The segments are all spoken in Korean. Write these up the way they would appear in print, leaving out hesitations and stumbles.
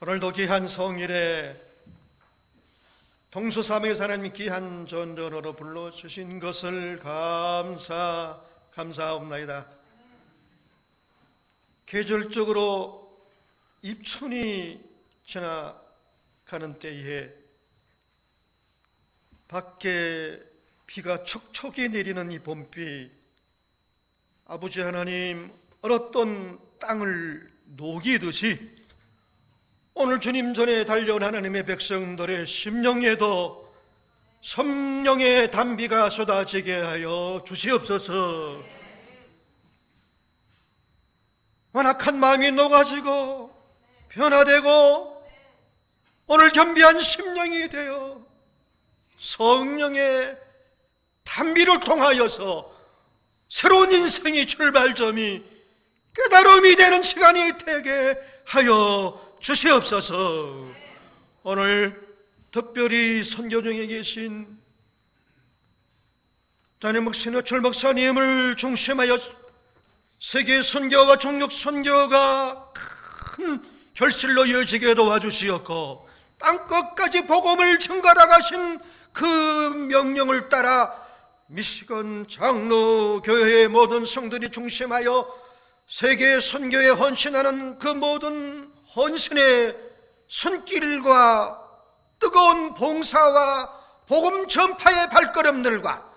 오늘도 귀한 성일에 동서삼위에서 하나님 귀한 전전으로 불러주신 것을 감사옵나이다. 계절적으로 입춘이 지나가는 때에 밖에 비가 촉촉이 내리는 이 봄비, 아버지 하나님 얼었던 땅을 녹이듯이 오늘 주님 전에 달려온 하나님의 백성들의 심령에도 성령의 단비가 쏟아지게 하여 주시옵소서. 완악한 마음이 녹아지고 변화되고 오늘 겸비한 심령이 되어 성령의 단비를 통하여서 새로운 인생의 출발점이 깨달음이 되는 시간이 되게 하여 주시옵소서. 오늘 특별히 선교 중에 계신 담임 신호철 목사님을 중심하여 세계 선교와 종족 선교가 큰 결실로 이어지게 도와주시었고 땅끝까지 복음을 증거하가신 그 명령을 따라 미시건 장로교회의 모든 성들이 중심하여 세계 선교에 헌신하는 그 모든 헌신의 손길과 뜨거운 봉사와 복음 전파의 발걸음들과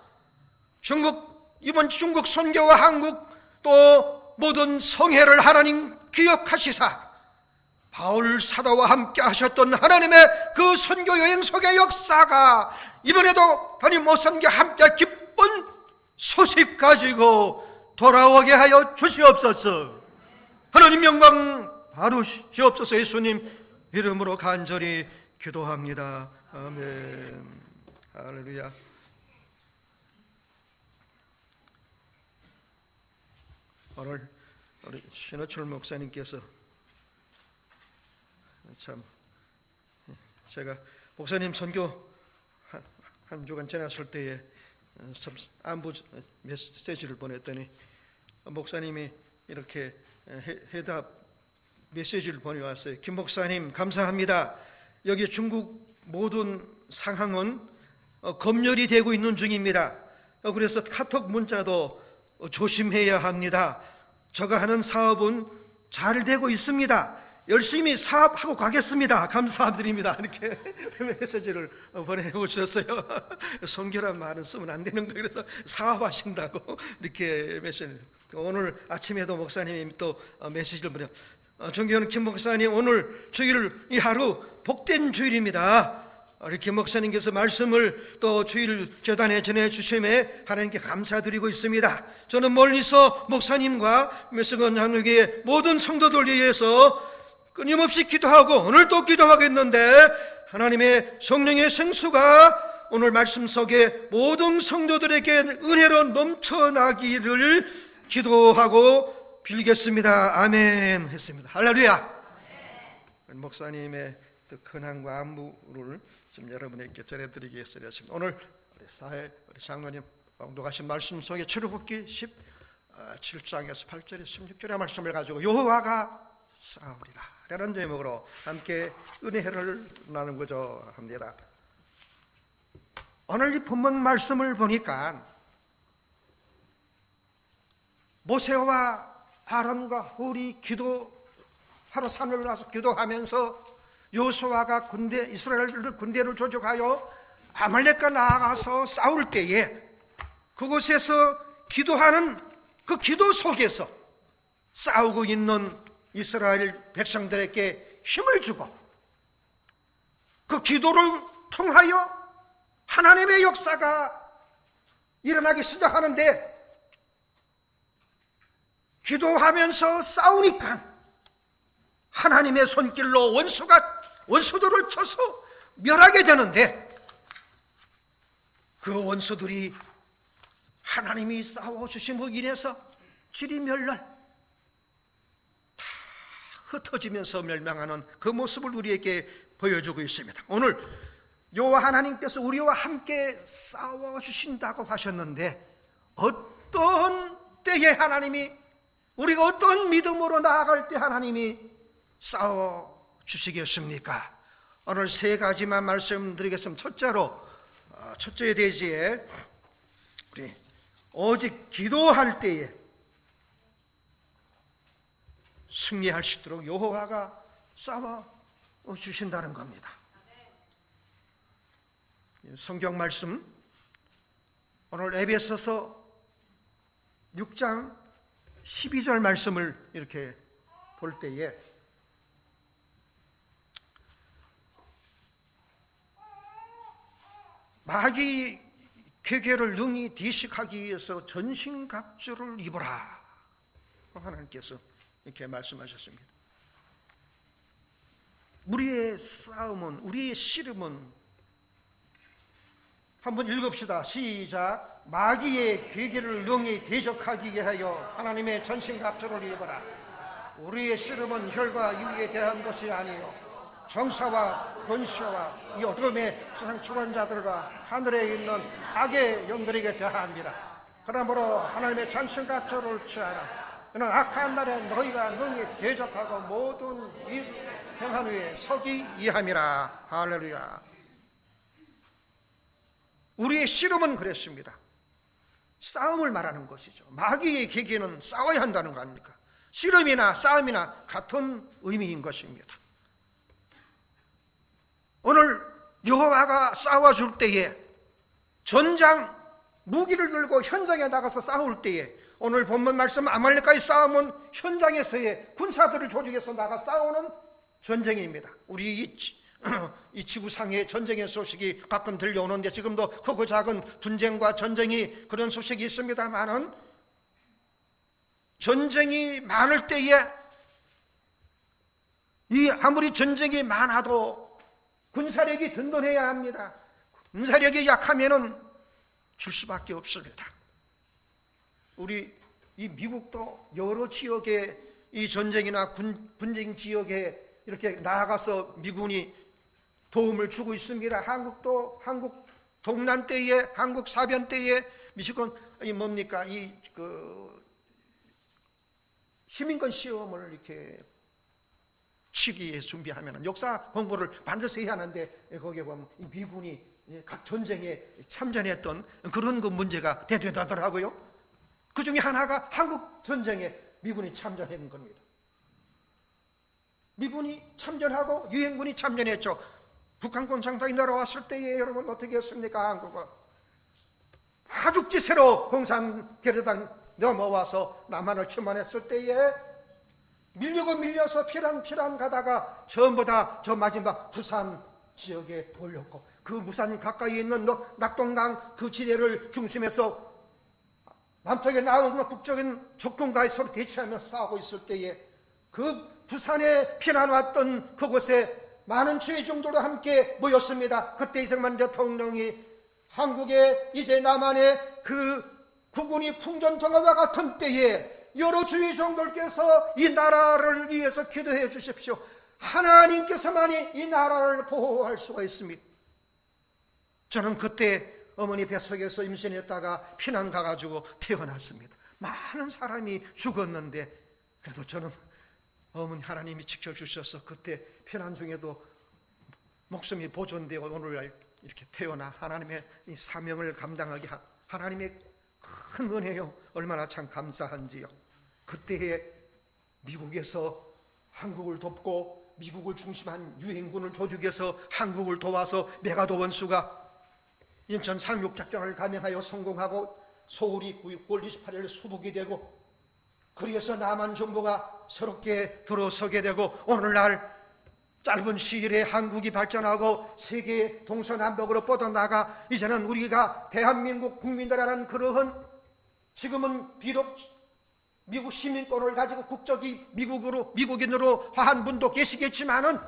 이번 중국 선교와 한국 또 모든 성회를 하나님 기억하시사 바울 사도와 함께 하셨던 하나님의 그 선교 여행 속의 역사가 이번에도 담임 목사님과 함께 기쁜 소식 가지고 돌아오게 하여 주시옵소서. 하나님 영광 받으시옵소서. 예수님 이름으로 간절히 기도합니다. 아멘. 할렐루야. 오늘 우리 신호철 목사님께서 참 제가 목사님 선교 한 주간 지났을 때에 안부 메시지를 보냈더니 목사님이 이렇게 해답 메시지를 보내왔어요. 김 목사님 감사합니다. 여기 중국 모든 상황은 검열이 되고 있는 중입니다. 그래서 카톡 문자도 조심해야 합니다. 제가 하는 사업은 잘 되고 있습니다. 열심히 사업하고 가겠습니다. 감사드립니다. 이렇게 메시지를 보내주셨어요. 선교란 말은 쓰면 안 되는 거예요. 그래서 사업하신다고 이렇게 메시지. 오늘 아침에도 목사님이 또 메시지를 보내. 존경하는 김 목사님, 오늘 주일 이 하루 복된 주일입니다. 우리 김 목사님께서 말씀을 또 주일 재단에 전해주심에 하나님께 감사드리고 있습니다. 저는 멀리서 목사님과 메스건 장로교회 모든 성도들 위해서 끊임없이 기도하고 오늘도 기도하겠는데 하나님의 성령의 생수가 오늘 말씀 속에 모든 성도들에게 은혜로 넘쳐나기를 기도하고 빌겠습니다. 아멘 했습니다. 할렐루야. 목사님의 근황과 안부를 좀 여러분에게 전해드리겠습니다. 오늘 우리 장로님 봉독하신 말씀 속에 출애굽기 17장에서 8절에 16절의 말씀을 가지고 여호와가 싸우리라 라는 제목으로 함께 은혜를 나누고자 합니다. 오늘 이 본문 말씀을 보니까 모세와 아론과 홀이 기도하러 산을 올라서 기도하면서 여호수아가 이스라엘 군대를 조직하여 아말렉과 나아가서 싸울 때에 그곳에서 기도하는 그 기도 속에서 싸우고 있는 이스라엘 백성들에게 힘을 주고 그 기도를 통하여 하나님의 역사가 일어나기 시작하는데 기도하면서 싸우니까 하나님의 손길로 원수들을 쳐서 멸하게 되는데 그 원수들이 하나님이 싸워주심으로 인해서 지리멸렬 다 흩어지면서 멸망하는 그 모습을 우리에게 보여주고 있습니다. 오늘 여호와 하나님께서 우리와 함께 싸워주신다고 하셨는데 어떤 때에 하나님이 우리가 어떤 믿음으로 나아갈 때 하나님이 싸워 주시겠습니까? 오늘 세 가지만 말씀드리겠습니다. 첫째 대지에 우리 오직 기도할 때에 승리할 수 있도록 여호와가 싸워 주신다는 겁니다. 성경 말씀 오늘 에베소서 6장 12절 말씀을 이렇게 볼 때에 마귀 괴계를 능히 뒤식하기 위해서 전신갑주를 입어라 하나님께서 이렇게 말씀하셨습니다. 우리의 싸움은, 우리의 씨름은, 한번 읽읍시다. 시작. 마귀의 괴계를 능히 대적하기 위하여 하나님의 전신갑주를 입어라. 우리의 씨름은 혈과 육에 대한 것이 아니요 정사와 권세와 이 어둠의 세상 주관자들과 하늘에 있는 악의 영들에게 대하니라. 그러므로 하나님의 전신갑주를 취하라. 이는 악한 날에 너희가 능히 대적하고 모든 일 행한 후에 서기 이함이라. 할렐루야. 우리의 씨름은 그랬습니다. 싸움을 말하는 것이죠. 마귀의 계기는 싸워야 한다는 거 아닙니까? 씨름이나 싸움이나 같은 의미인 것입니다. 오늘 여호와가 싸워줄 때에, 전장 무기를 들고 현장에 나가서 싸울 때에, 오늘 본문 말씀 아말렉과의 싸움은 현장에서의 군사들을 조직해서 나가 싸우는 전쟁입니다. 우리 이 지구상의 전쟁의 소식이 가끔 들려오는데 지금도 크고 작은 분쟁과 전쟁이 그런 소식이 있습니다만은, 전쟁이 많을 때에 이 아무리 전쟁이 많아도 군사력이 든든해야 합니다. 군사력이 약하면은 줄 수밖에 없습니다. 우리 이 미국도 여러 지역에 이 전쟁이나 분쟁 지역에 이렇게 나아가서 미군이 도움을 주고 있습니다. 한국도 한국 동란 때에, 한국 사변 때에 미시건 시민권 시험을 이렇게 치기 위해 준비하면 역사 공부를 반드시 해야 하는데, 거기에 보면 미군이 각 전쟁에 참전했던 그런 그 문제가 대두하더라고요. 그 중에 하나가 한국 전쟁에 미군이 참전한 겁니다. 미군이 참전하고 유엔군이 참전했죠. 북한 공산당이 내려왔을 때에 여러분 어떻게 했습니까? 한국은 하죽지세로 공산개려당 넘어와서 남한을 침범했을 때에 밀려서 피란 가다가 전부 다 저 마지막 부산 지역에 몰렸고, 그 부산 가까이 있는 낙동강 그 지대를 중심해서 남쪽에 나오는 북쪽인 적군과의 서로 대치하며 싸우고 있을 때에 그 부산에 피난 왔던 그곳에 많은 최중도로 함께 모였습니다. 그때 이승만 대통령이 한국에 이제 남한의 그 국군이 풍전등화와 같은 때에 여러 주의 종들께서 이 나라를 위해서 기도해 주십시오. 하나님께서만이 이 나라를 보호할 수가 있습니다. 저는 그때 어머니 뱃속에서 임신했다가 피난 가가지고 태어났습니다. 많은 사람이 죽었는데 그래도 저는 어머니 하나님이 지켜주셔서 그때 피난 중에도 목숨이 보존되어 오늘날 이렇게 태어나 하나님의 이 사명을 감당하게 한 하나님의 큰 은혜요. 얼마나 참 감사한지요. 그때에 미국에서 한국을 돕고 미국을 중심한 유엔군을 조직해서 한국을 도와서 메가도 원수가 인천 상륙작전을 감행하여 성공하고 서울이 9월 28일 수복이 되고, 그래서 남한 정부가 새롭게 들어서게 되고, 오늘날 짧은 시일에 한국이 발전하고 세계 동서남북으로 뻗어나가 이제는 우리가 대한민국 국민들이라는 그러한, 지금은 비록 미국 시민권을 가지고 국적이 미국인으로 한 분도 계시겠지만은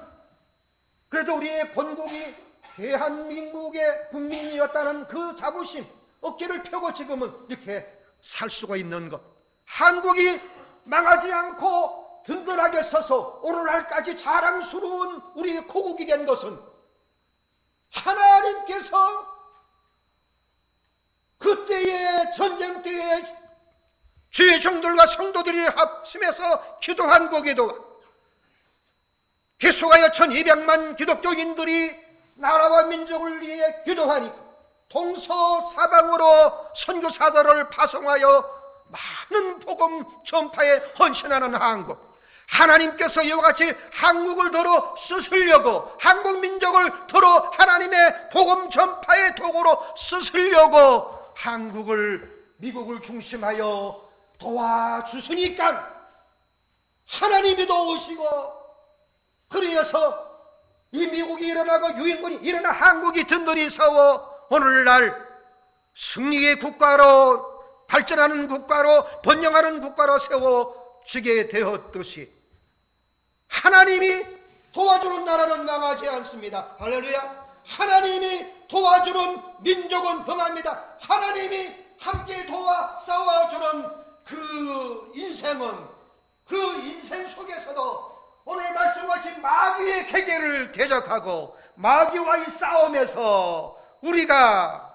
그래도 우리의 본국이 대한민국의 국민이었다는 그 자부심, 어깨를 펴고 지금은 이렇게 살 수가 있는 것, 한국이 망하지 않고 든든하게 서서 오늘날까지 자랑스러운 우리의 고국이 된 것은 하나님께서 그때의 전쟁 때에 주의 종들과 성도들이 합심해서 기도한 거기도 지수가여 1200만 기독교인들이 나라와 민족을 위해 기도하니까 동서사방으로 선교사들을 파송하여 많은 복음 전파에 헌신하는 한국, 하나님께서 이와 같이 한국을 더러 쓰시려고, 한국 민족을 더러 하나님의 복음 전파의 도구로 쓰시려고 한국을, 미국을 중심하여 도와주시니까 하나님이 도우시고, 그래서 이 미국이 일어나고 유인군이 일어나 한국이 든든히 서워 오늘날 승리의 국가로, 발전하는 국가로, 번영하는 국가로 세워지게 되었듯이 하나님이 도와주는 나라는 망하지 않습니다. 할렐루야. 하나님이 도와주는 민족은 흥합니다. 하나님이 함께 도와 싸워주는 그 인생은, 그 인생 속에서도 오늘 말씀과 같이 마귀의 계계를 대적하고 마귀와의 싸움에서 우리가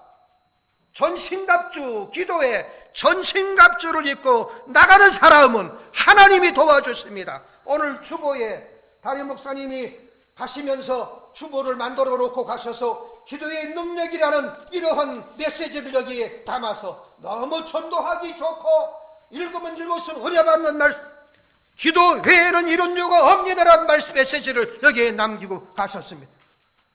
전신갑주, 기도에 전신갑주를 입고 나가는 사람은 하나님이 도와주십니다. 오늘 주보에 다리 목사님이 가시면서 주보를 만들어 놓고 가셔서 기도의 능력이라는 이러한 메시지를 여기에 담아서 너무 전도하기 좋고 읽으면 읽을수록 은혜받는 말씀, 기도 외에는 이런 이유가 없니다라는 메시지를 여기에 남기고 가셨습니다.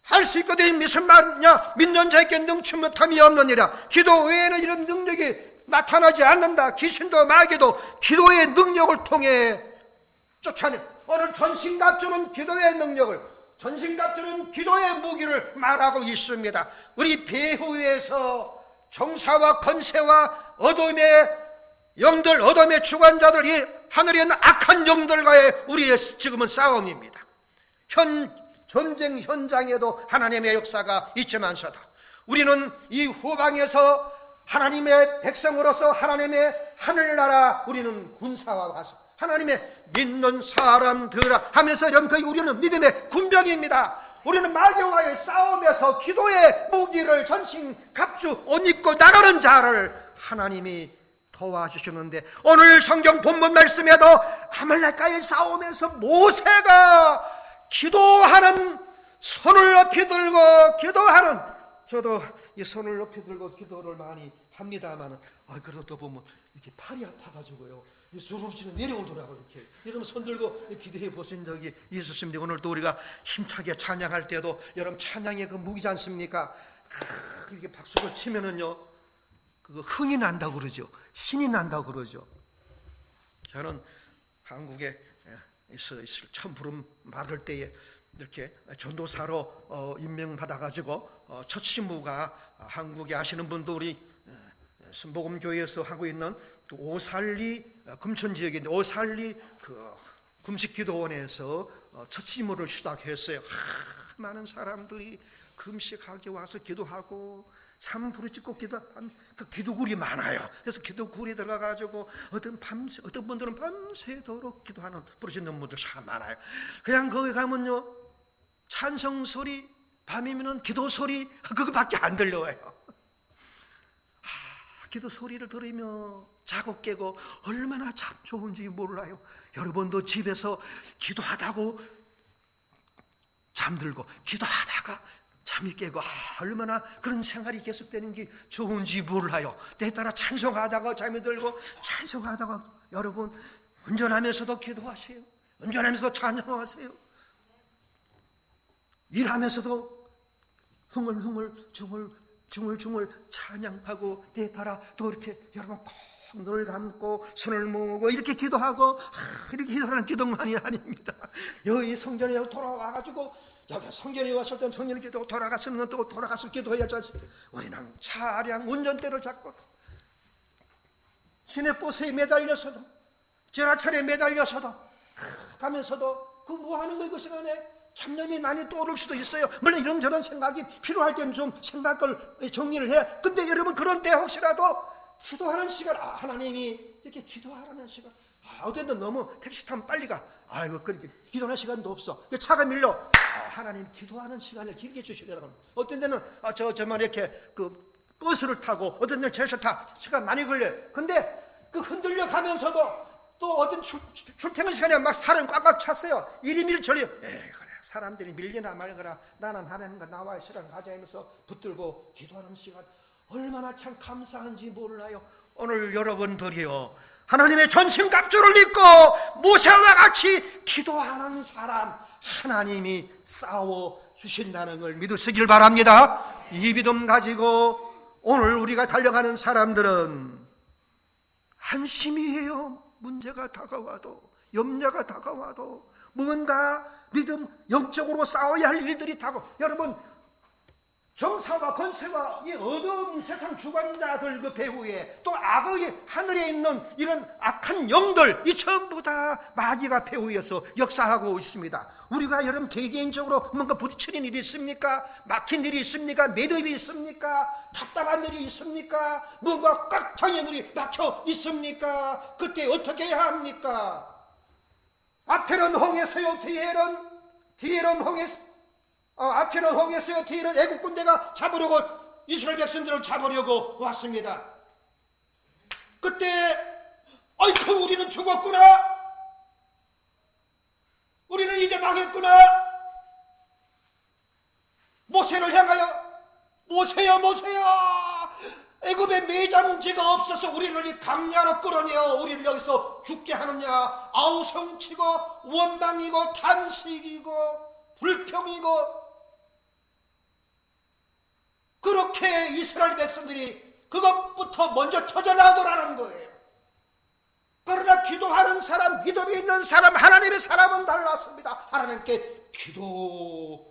할 수 있거든 무슨 말이냐, 믿는 자에게 능치 못함이 없느니라. 기도 외에는 이런 능력이 나타나지 않는다. 귀신도 마귀도 기도의 능력을 통해 쫓아내. 오늘 전신갑주는 기도의 능력을, 전신갑주는 기도의 무기를 말하고 있습니다. 우리 배후에서 정사와 권세와 어둠의 영들, 어둠의 주관자들, 이 하늘에 있는 악한 영들과의 우리의 지금은 싸움입니다. 전쟁 현장에도 하나님의 역사가 있지만서도 우리는 이 후방에서 하나님의 백성으로서 하나님의 하늘나라, 우리는 군사와 가서 하나님의 믿는 사람들아 하면서 이런 우리는 믿음의 군병입니다. 우리는 마귀와의 싸움에서 기도의 무기를, 전신 갑주 옷 입고 나가는 자를 하나님이 도와주시는데, 오늘 성경 본문 말씀에도 아말렉과의 싸움에서 모세가 기도하는, 손을 높이 들고 기도하는, 저도 이 손을 높이 들고 기도를 많이 합니다만, 그래도 또 보면 이렇게 팔이 아파가지고요, 이 수줍지는 내려오더라고요. 이렇게 여러분 손 들고 기도해 보신 적이 있으십니까? 오늘 또 우리가 힘차게 찬양할 때도 여러분 찬양의 그 무기지 않습니까? 이렇게 박수를 치면은요, 그거 흥이 난다고 그러죠. 신이 난다고 그러죠. 저는 한국에 처음 부름 받을 때에 이렇게 전도사로 임명받아가지고 첫 신부가 한국에 아시는 분도 우리 순복음교회에서 하고 있는 오살리 금천 지역인데 오살리 그 금식기도원에서 첫 신부를 시작했어요. 많은 사람들이 금식하게 와서 기도하고 참 부르짖고 기도한 그 기도굴이 많아요. 그래서 기도굴에 들어가가지고 어떤 분들은 밤새도록 기도하는 부르짖는 분들 참 많아요. 그냥 거기 가면요, 찬성 소리, 밤이면은 기도 소리, 그거밖에 안 들려와요. 기도 소리를 들으며 자고 깨고 얼마나 참 좋은지 몰라요. 여러분도 집에서 기도하다고 잠들고 기도하다가 잠이 깨고 얼마나 그런 생활이 계속되는 게 좋은지 몰라요. 때에 따라 찬송하다가 잠이 들고, 찬송하다가 여러분 운전하면서도 기도하세요. 운전하면서도 찬송하세요. 일하면서도 중얼중얼 찬양하고, 때에 따라 또 이렇게 여러분 꼭 눈을 감고 손을 모으고 이렇게 기도하고, 이렇게 기도하는 기도만이 아닙니다. 여기 성전에 돌아와가지고, 여기 성전에 왔을 땐 성전 기도, 돌아갔으면 또 돌아가서 기도해야지 않습니까? 우리는 차량 운전대를 잡고 시내버스에 매달려서도, 지하철에 매달려서도 가면서도 그 뭐 하는 거예요? 그 시간에 잡념이 많이 떠오를 수도 있어요. 물론 이런저런 생각이 필요할 때는 좀 생각을 정리를 해야. 근데 여러분 그런 때 혹시라도 기도하는 시간, 하나님이 이렇게 기도하라는 시간, 어쨌든 너무 택시 타면 빨리 가. 아이고, 그렇게 기도하는 시간도 없어. 차가 밀려. 하나님 기도하는 시간을 길게 주시려고. 어떤 데는 저만 이렇게 그 버스를 타고, 어떤 데는 제철 타 시간 많이 걸려요. 근데 그 흔들려 가면서도 또 어떤 출퇴근 시간에 막 사람 꽉꽉 찼어요. 1인 1전이요. 그래 사람들이 밀려나 말거나 나는 하나님과 나와의 시간 가자면서 붙들고 기도하는 시간 얼마나 참 감사한지 몰라요. 오늘 여러분들이요 하나님의 전신갑주를 입고 모세와 같이 기도하는 사람 하나님이 싸워 주신다는 걸 믿으시길 바랍니다. 이 믿음 가지고 오늘 우리가 달려가는 사람들은 안심이에요. 문제가 다가와도 염려가 다가와도 뭔가 믿음 영적으로 싸워야 할 일들이 여러분 정사와 권세와 이 어두운 세상 주관자들 그 배후에 또 악의 하늘에 있는 이런 악한 영들 이 전부 다 마귀가 배후에서 역사하고 있습니다. 우리가 여러분 개개인적으로 뭔가 부딪히는 일이 있습니까? 막힌 일이 있습니까? 매듭이 있습니까? 답답한 일이 있습니까? 뭔가 꽉 장애물이 막혀 있습니까? 그때 어떻게 해야 합니까? 앞에는 홍해서요 뒤에는 홍해 앞에는 홍해서요 뒤에는 애국 군대가 잡으려고 이스라엘 백성들을 잡으려고 왔습니다. 그때 아이고 우리는 죽었구나, 우리는 이제 망했구나. 모세를 향하여 모세야 애굽에 매장지가 없어서 우리를 이 강야로 끌어내어 우리를 여기서 죽게 하느냐. 아우성치고 원망이고 탄식이고 불평이고 그렇게 이스라엘 백성들이 그것부터 먼저 터져나오더라는 거예요. 그러나 기도하는 사람, 믿음이 있는 사람, 하나님의 사람은 달랐습니다. 하나님께 기도하는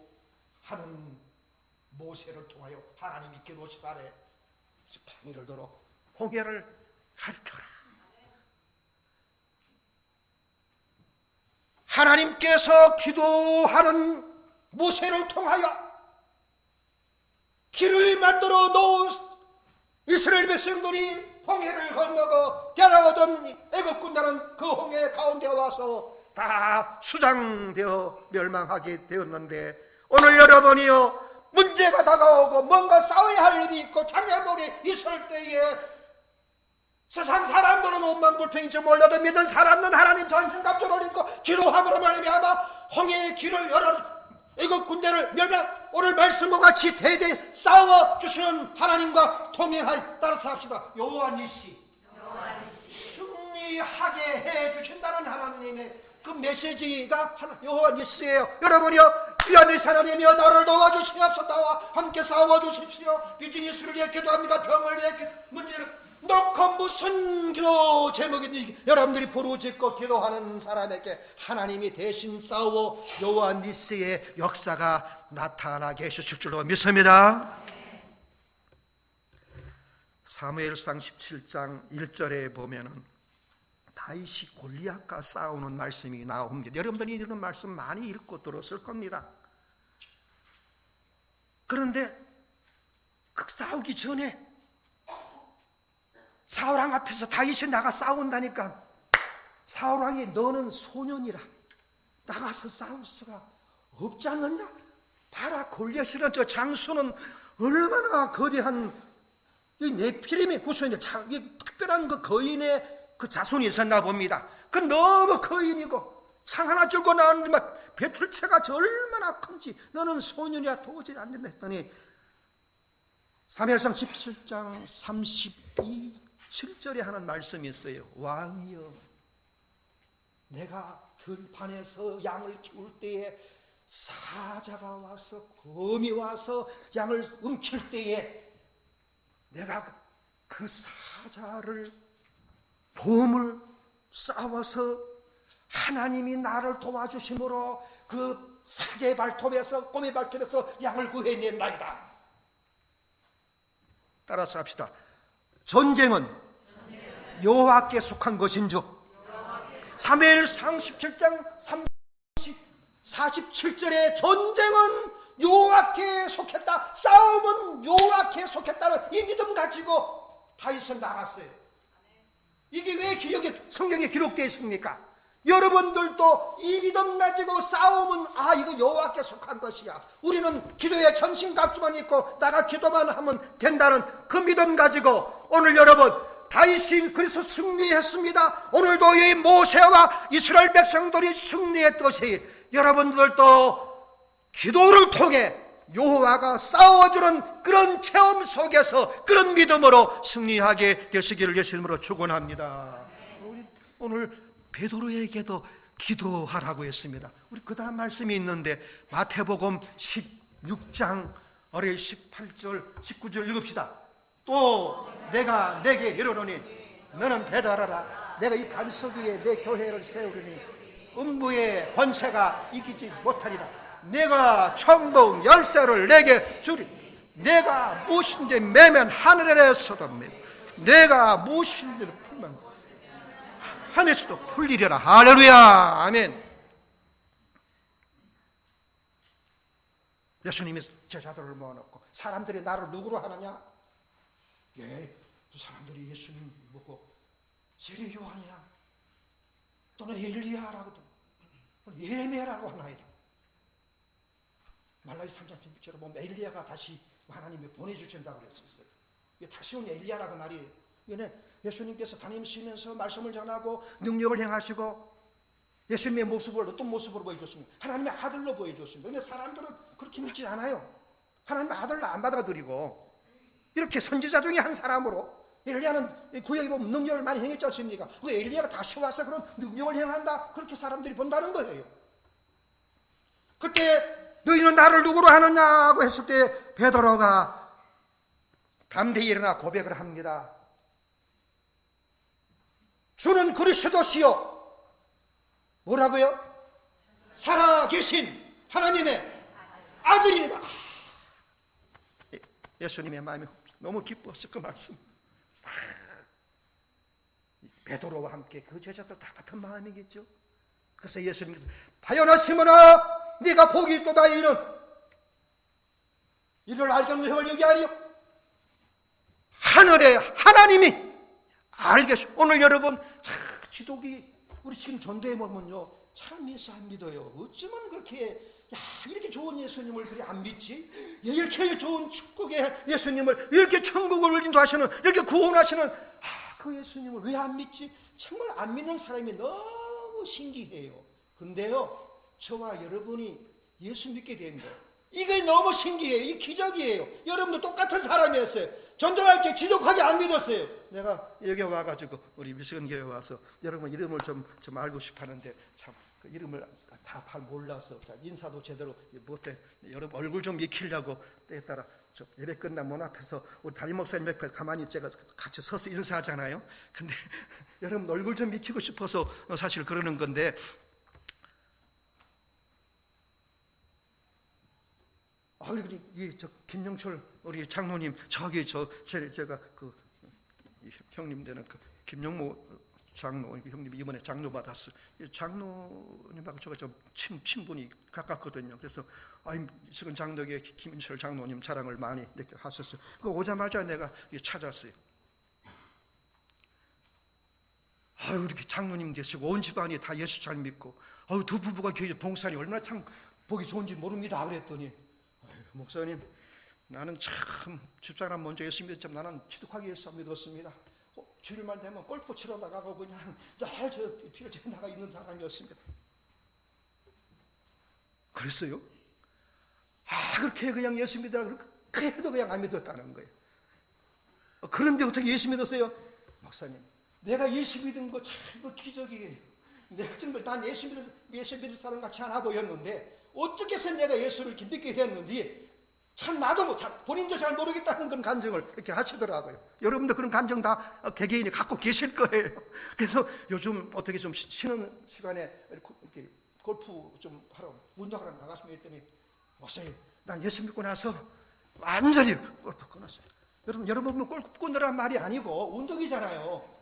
모세를 통하여 하나님이 기도시다래 방위를 들어 홍해를 가리켜라. 하나님께서 기도하는 모세를 통하여 길을 만들어 놓은 이스라엘 백성들이 홍해를 건너고 따라오던 애국 군대는 그 홍해 가운데 와서 다 수장되어 멸망하게 되었는데 오늘 여러분이요 문제가 다가오고 뭔가 싸워야 할 일이 있고 장애물이 있을 때에 세상 사람들은 원망불평인지 몰라도 믿는 사람은 하나님 전신갑주를 입고 기도함으로 말미암아 홍해의 길을 열어 애국 군대를 멸망 오늘 말씀과 같이 대대 싸워주시는 하나님과 동행하여 따라서 합시다. 여호와 니시 승리하게 해주신다는 하나님의 그 메시지가 여호와 니시예요. 여러분이요 위안의 하나님이여 나를 도와주시옵소서. 나와 함께 싸워주십시오. 비즈니스를 위해 기도합니다. 병을 위해 문제를 놓고 무슨 기도 제목인지 여러분들이 부르짖고 기도하는 사람에게 하나님이 대신 싸워 여호와 니스의 역사가 나타나게 해주실 줄로 믿습니다. 사무엘상 17장 1절에 보면은 다윗이 골리앗과 싸우는 말씀이 나옵니다. 여러분들이 이런 말씀 많이 읽고 들었을 겁니다. 그런데 그 싸우기 전에 사울왕 앞에서 다윗이 나가 싸운다니까 사울왕이 너는 소년이라 나가서 싸울 수가 없지 않느냐? 봐라 골리앗이란 저 장수는 얼마나 거대한 이 네피림의 후손인데 특별한 그 거인의 그 자손이 있었나 봅니다. 그 너무 거인이고 창 하나 들고 나왔는데 배틀체가 저 얼마나 큰지 너는 소년이야 도저히 안 된다 했더니 사무엘상 17장 7절에 하는 말씀이 있어요. 왕이여 내가 들판에서 양을 키울 때에 사자가 와서 검이 와서 양을 움킬 때에 내가 그 사자를 보험을 싸워서 하나님이 나를 도와주심으로 그 사제의 발톱에서 꼬미 발톱에서 양을 구해낸다이다. 따라서 합시다. 전쟁은 여호와께 속한 것인즉 사무엘상 17장 47절에 전쟁은 여호와께 속했다. 싸움은 여호와께 속했다는 이 믿음 가지고 다윗은 나갔어요. 이게 왜 성경에 기록되어 있습니까? 여러분들도 이 믿음 가지고 싸움은 이거 여호와께 속한 것이야. 우리는 기도에 전신갑주만 입고 나가 기도만 하면 된다는 그 믿음 가지고 오늘 여러분 다윗이 그래서 승리했습니다. 오늘도 이 모세와 이스라엘 백성들이 승리했듯이 여러분들도 기도를 통해 여호와가 싸워주는 그런 체험 속에서 그런 믿음으로 승리하게 되시기를 예수님으로 축원합니다. 오늘 베드로에게도 기도하라고 했습니다. 우리 그 다음 말씀이 있는데 마태복음 16장 아래 18절 19절 읽읍시다. 또 내가 내게 이르노니 너는 배달하라. 내가 이 반석 위에 내 교회를 세우리니 음부의 권세가 이기지 못하리라. 내가 천국 열쇠를 내게 주리. 내가 무엇인지 매면 하늘에서도 매고 내가 무엇인지 풀면 하늘에서도 풀리려라. 할렐루야. 아멘. 예수님이 제자들을 모아놓고 사람들이 나를 누구로 하느냐? 사람들이 예수님 보고 세례 요한이야 또는 엘리야라고도 예레미야라고 하나이다. 말라기 3장 16절에 보면 엘리야가 다시 하나님이 보내주신다고 그랬었어요. 이게 다시 온 엘리야라고 말이에요. 예수님께서 다니시면서 말씀을 전하고 능력을 행하시고 예수님의 모습을 어떤 모습으로 보여줬습니까? 하나님의 아들로 보여줬습니다. 그런데 사람들은 그렇게 믿지 않아요. 하나님의 아들로 안 받아들이고 이렇게 선지자 중에 한 사람으로 엘리야는 구약에 보면 능력을 많이 행했지 않습니까? 그 엘리야가 다시 와서 그런 능력을 행한다 그렇게 사람들이 본다는 거예요. 그때 너희는 나를 누구로 하느냐고 했을 때 베드로가 담대히 일어나 고백을 합니다. 주는 그리스도시요 뭐라고요? 살아계신 하나님의 아들이다. 예수님의 마음이 너무 기뻤을 그 말씀. 베드로와 함께 그 제자들 다 같은 마음이겠죠. 그래서 예수님께서 바요나 시몬아 네가 복이 있도다. 이를 알겠는 형을 여기 아니요 하늘의 하나님이 알겠소. 오늘 여러분 지독이 우리 지금 전도에 보면요 참 예수 안 믿어요. 어쩌면 그렇게 이렇게 좋은 예수님을 그리 안 믿지? 이렇게 좋은 축복의 예수님을 이렇게 천국을 인도하시는 이렇게 구원하시는 그 예수님을 왜 안 믿지? 정말 안 믿는 사람이 너무 신기해요. 근데요 저와 여러분이 예수 믿게 된 거 이게 너무 신기해요. 이 기적이에요. 여러분도 똑같은 사람이었어요. 전도할 때 지독하게 안 믿었어요. 내가 여기 와가지고 우리 미시건교회 와서 여러분 이름을 좀 알고 싶었는데 참 그 이름을 다 몰라서 인사도 제대로 못해. 여러분 얼굴 좀 익히려고 때에 따라 예배 끝나면 문 앞에서 우리 담임 목사님 옆에 가만히 제가 같이 서서 인사하잖아요. 근데 여러분 얼굴 좀 익히고 싶어서 사실 그러는 건데 김영철 우리 장로님 저기 제가 그 형님 되는 그 김영모 장로 형님 이번에 장로 받았어. 장로님하고 제가 좀 친분이 가깝거든요. 그래서 지금 장로계 김인철 장로님 자랑을 많이 이렇게 하셨어요. 그 오자마자 내가 찾았어요. 이렇게 장로님 되시고 온 집안이 다 예수 잘 믿고 두 부부가 교회 봉사니 얼마나 참 보기 좋은지 모릅니다. 그랬더니 목사님 나는 참 집사람 먼저 예수 믿었지만 나는 지독하게 예수 믿었습니다. 주일만 되면 골프 치러 나가고 그냥 날 저 피를 제 나가 있는 사람이었습니다. 그랬어요? 그렇게 그냥 예수 믿으라고 그렇게 해도 그냥 안 믿었다는 거예요. 그런데 어떻게 예수 믿었어요? 목사님 내가 예수 믿은 거 참 기적이에요. 내가 정말 난 예수 믿을 사람 같이 안 하고였는데 어떻게 해서 내가 예수를 믿게 됐는지 참 나도 본인도 잘 모르겠다는 그런 감정을 이렇게 하시더라고요. 여러분도 그런 감정 다 개개인이 갖고 계실 거예요. 그래서 요즘 어떻게 좀 쉬는 시간에 이렇게 골프 좀 하러 운동하러 나갔으면 했더니 목사님 난 예수 믿고 나서 완전히 골프 끊었어요. 여러분 골프 끊으란 말이 아니고 운동이잖아요.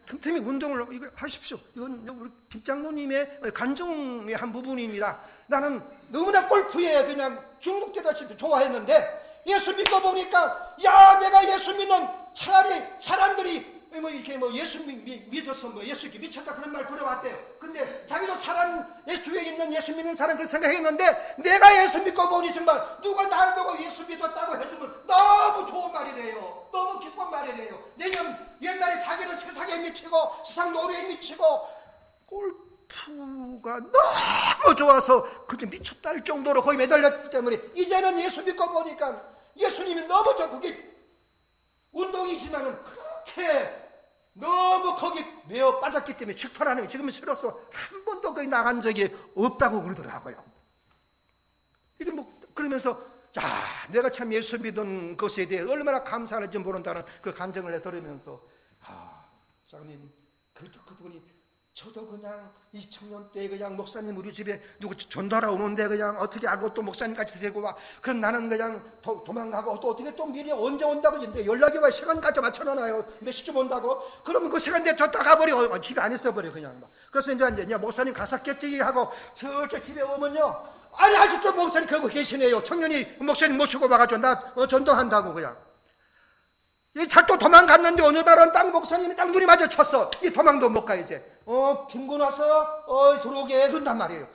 틈틈이 운동을 이거 하십시오. 이건 우리 김 장로님의 간증의 한 부분입니다. 나는 너무나 골프에 그냥 중독되다시피 좋아했는데 예수 믿고 보니까 내가 예수 믿는 차라리 사람들이 예수 믿어서 예수 이렇게 미쳤다 그런 말 들어봤대요. 근데 자기도 주위에 있는 예수 믿는 사람 그렇게 생각했는데 내가 예수 믿고 보니 정말 누가 날 보고 예수 믿었다고 해주면 너무 좋은 말이래요. 너무 기쁜 말이래요. 옛날에 자기는 세상에 미치고 세상 노래에 미치고 푸가 너무 좋아서 그저 미쳤다 할 정도로 거기 매달렸기 때문에 이제는 예수 믿고 보니까 예수님이 너무 저 그게 운동이지만은 그렇게 너무 거기 매어 빠졌기 때문에 직관하는 게 지금은 싫어서 한 번도 거기 나간 적이 없다고 그러더라고요. 이게 뭐 그러면서 야, 내가 참 예수 믿은 것에 대해 얼마나 감사하는지 모른다는 그 감정을 들으면서 장님 그분이 저도 그냥 2000년 때 그냥 목사님 우리 집에 누구 전도하러 오는데 그냥 어떻게 알고 또 목사님 같이 데리고 와. 그럼 나는 그냥 도망가고 또 어떻게 또 미리 언제 온다고 이제 연락이 와 시간까지 맞춰놔요. 몇 시쯤 온다고. 그러면 그 시간대에 더 나가버려. 집에 안 있어버려 그냥 막. 그래서 이제 목사님 가셨겠지 하고 슬쩍 집에 오면요. 아니 아직도 목사님 거기 계시네요. 청년이 목사님 모시고 와가지고 나 전도한다고 그냥. 이 잘또 도망갔는데 어느 날은 딱 목사님이 딱 눈이 마주쳤어. 이 도망도 못 가 이제. 김군 와서 들어오게 그런단 말이에요.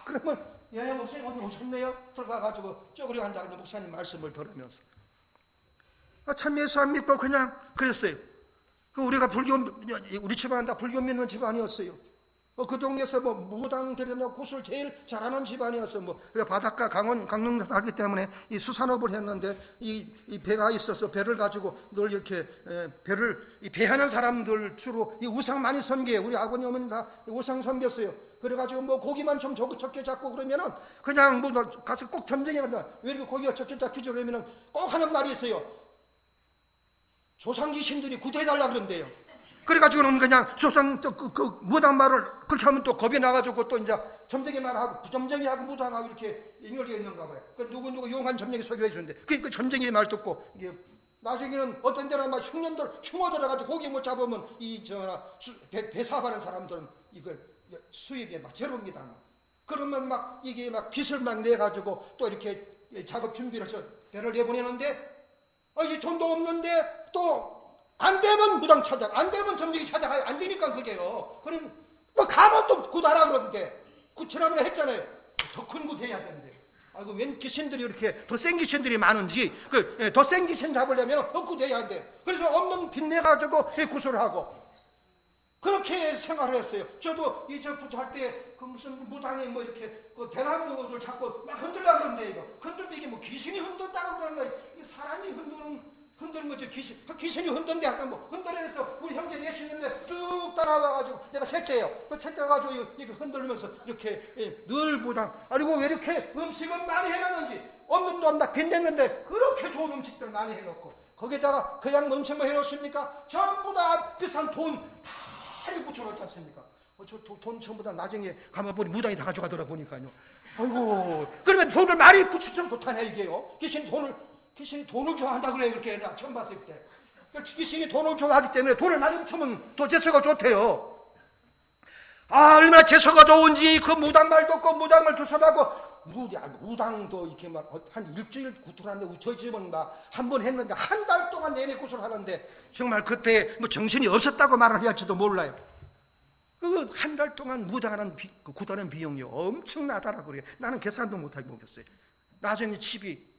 그러면 목사님 오늘 오셨네요. 들어가가지고 쪼그려 앉아서 목사님 말씀을 들으면서 참 예수 안 믿고 그냥 그랬어요. 우리가 우리 집안은 다 불교 믿는 집안이었어요. 그 동네에서 무당 들여놓고 구슬 제일 잘하는 집안이었어. 바닷가 강릉에서 살기 때문에 이 수산업을 했는데 이 배가 있어서 배를 가지고 늘 이렇게 이 배하는 사람들 주로 이 우상 많이 섬겨요. 우리 아버님 어머니 다 우상 섬겼어요. 그래가지고 고기만 좀 적게 잡고 그러면은 그냥 가서 꼭 점쟁이 한다. 왜 이렇게 고기가 적게 잡히죠? 그러면은 꼭 하는 말이 있어요. 조상 귀신들이 구제해달라 그런대요. 그래가지고는 그냥 조상 그 무당 말을 그렇게 하면 또 겁이 나가지고 또 이제 점쟁이 말하고 부점쟁이하고 무당하고 이렇게 연결되어 있는가 봐요. 그 누구 용한 점쟁이 소개해 주는데 그 점쟁이 말 듣고 이게 나중에는 어떤 데는 막 흉년들 충어들어가지고 고기 못 잡으면 배 사업하는 사람들은 이걸 수입이 막 제로입니다. 그러면 막 이게 막 빚을 막 내가지고 또 이렇게 작업 준비를 해서 배를 내보내는데 이 돈도 없는데 또 안 되면 무당 찾아, 안 되면 점쟁이 찾아가요. 안 되니까 그게요. 그럼 가면 또 굿하라 그러는데 굿이라면 했잖아요. 더 큰 굿 해야 되는데. 웬 귀신들이 이렇게 더 센 귀신들이 많은지 더 센 귀신 잡으려면 더 굿 해야 돼. 그래서 없는 빚내가지고 굿을 하고 그렇게 생활을 했어요. 저도 이제부터 할 때 그 무슨 무당이 이렇게 그 대나무를 잡고 막 흔들라 그러는데 이거 흔들면 이게 귀신이 흔든다고 그러는 거예요. 사람이 흔드는 거지. 귀신이 흔든데 약간 흔들어내서 우리 형제 계시는데 쭉 따라가가지고 내가 셋째예요. 셋째 가지고 이렇게 흔들면서 이렇게 늘 무당. 그리고 왜 이렇게 음식은 많이 해놨는지 없는 돈 다 빚냈는데 그렇게 좋은 음식들 많이 해놓고 거기다가 그냥 음식만 해놓습니까? 전부 다 비싼 돈 다 붙여놓지 않습니까? 저 돈 전부 다 나중에 가면 보니 무당이 다 가져가더라 보니까요. 아이고 그러면 돈을 많이 붙이면 좋다네 이게요. 귀신이 돈을 좋아한다 그래요. 그렇게 내가 처음 봤을 때. 귀신이 돈을 좋아하기 때문에 돈을 많이 붙이면 더 재수가 좋대요. 얼마나 재수가 좋은지 그 무당 말 듣고 무당을 두서하고 무당도 이렇게 막 한 일주일 구슬하는데 저희 집은 막 한 번 했는데 한 달 동안 내내 구슬하는데 정말 그때 정신이 없었다고 말을 해야 할지도 몰라요. 그 한 달 동안 무당하는 구단하는 비용이 엄청나다라고 그래요. 나는 계산도 못하게 먹였어요. 나중에 집이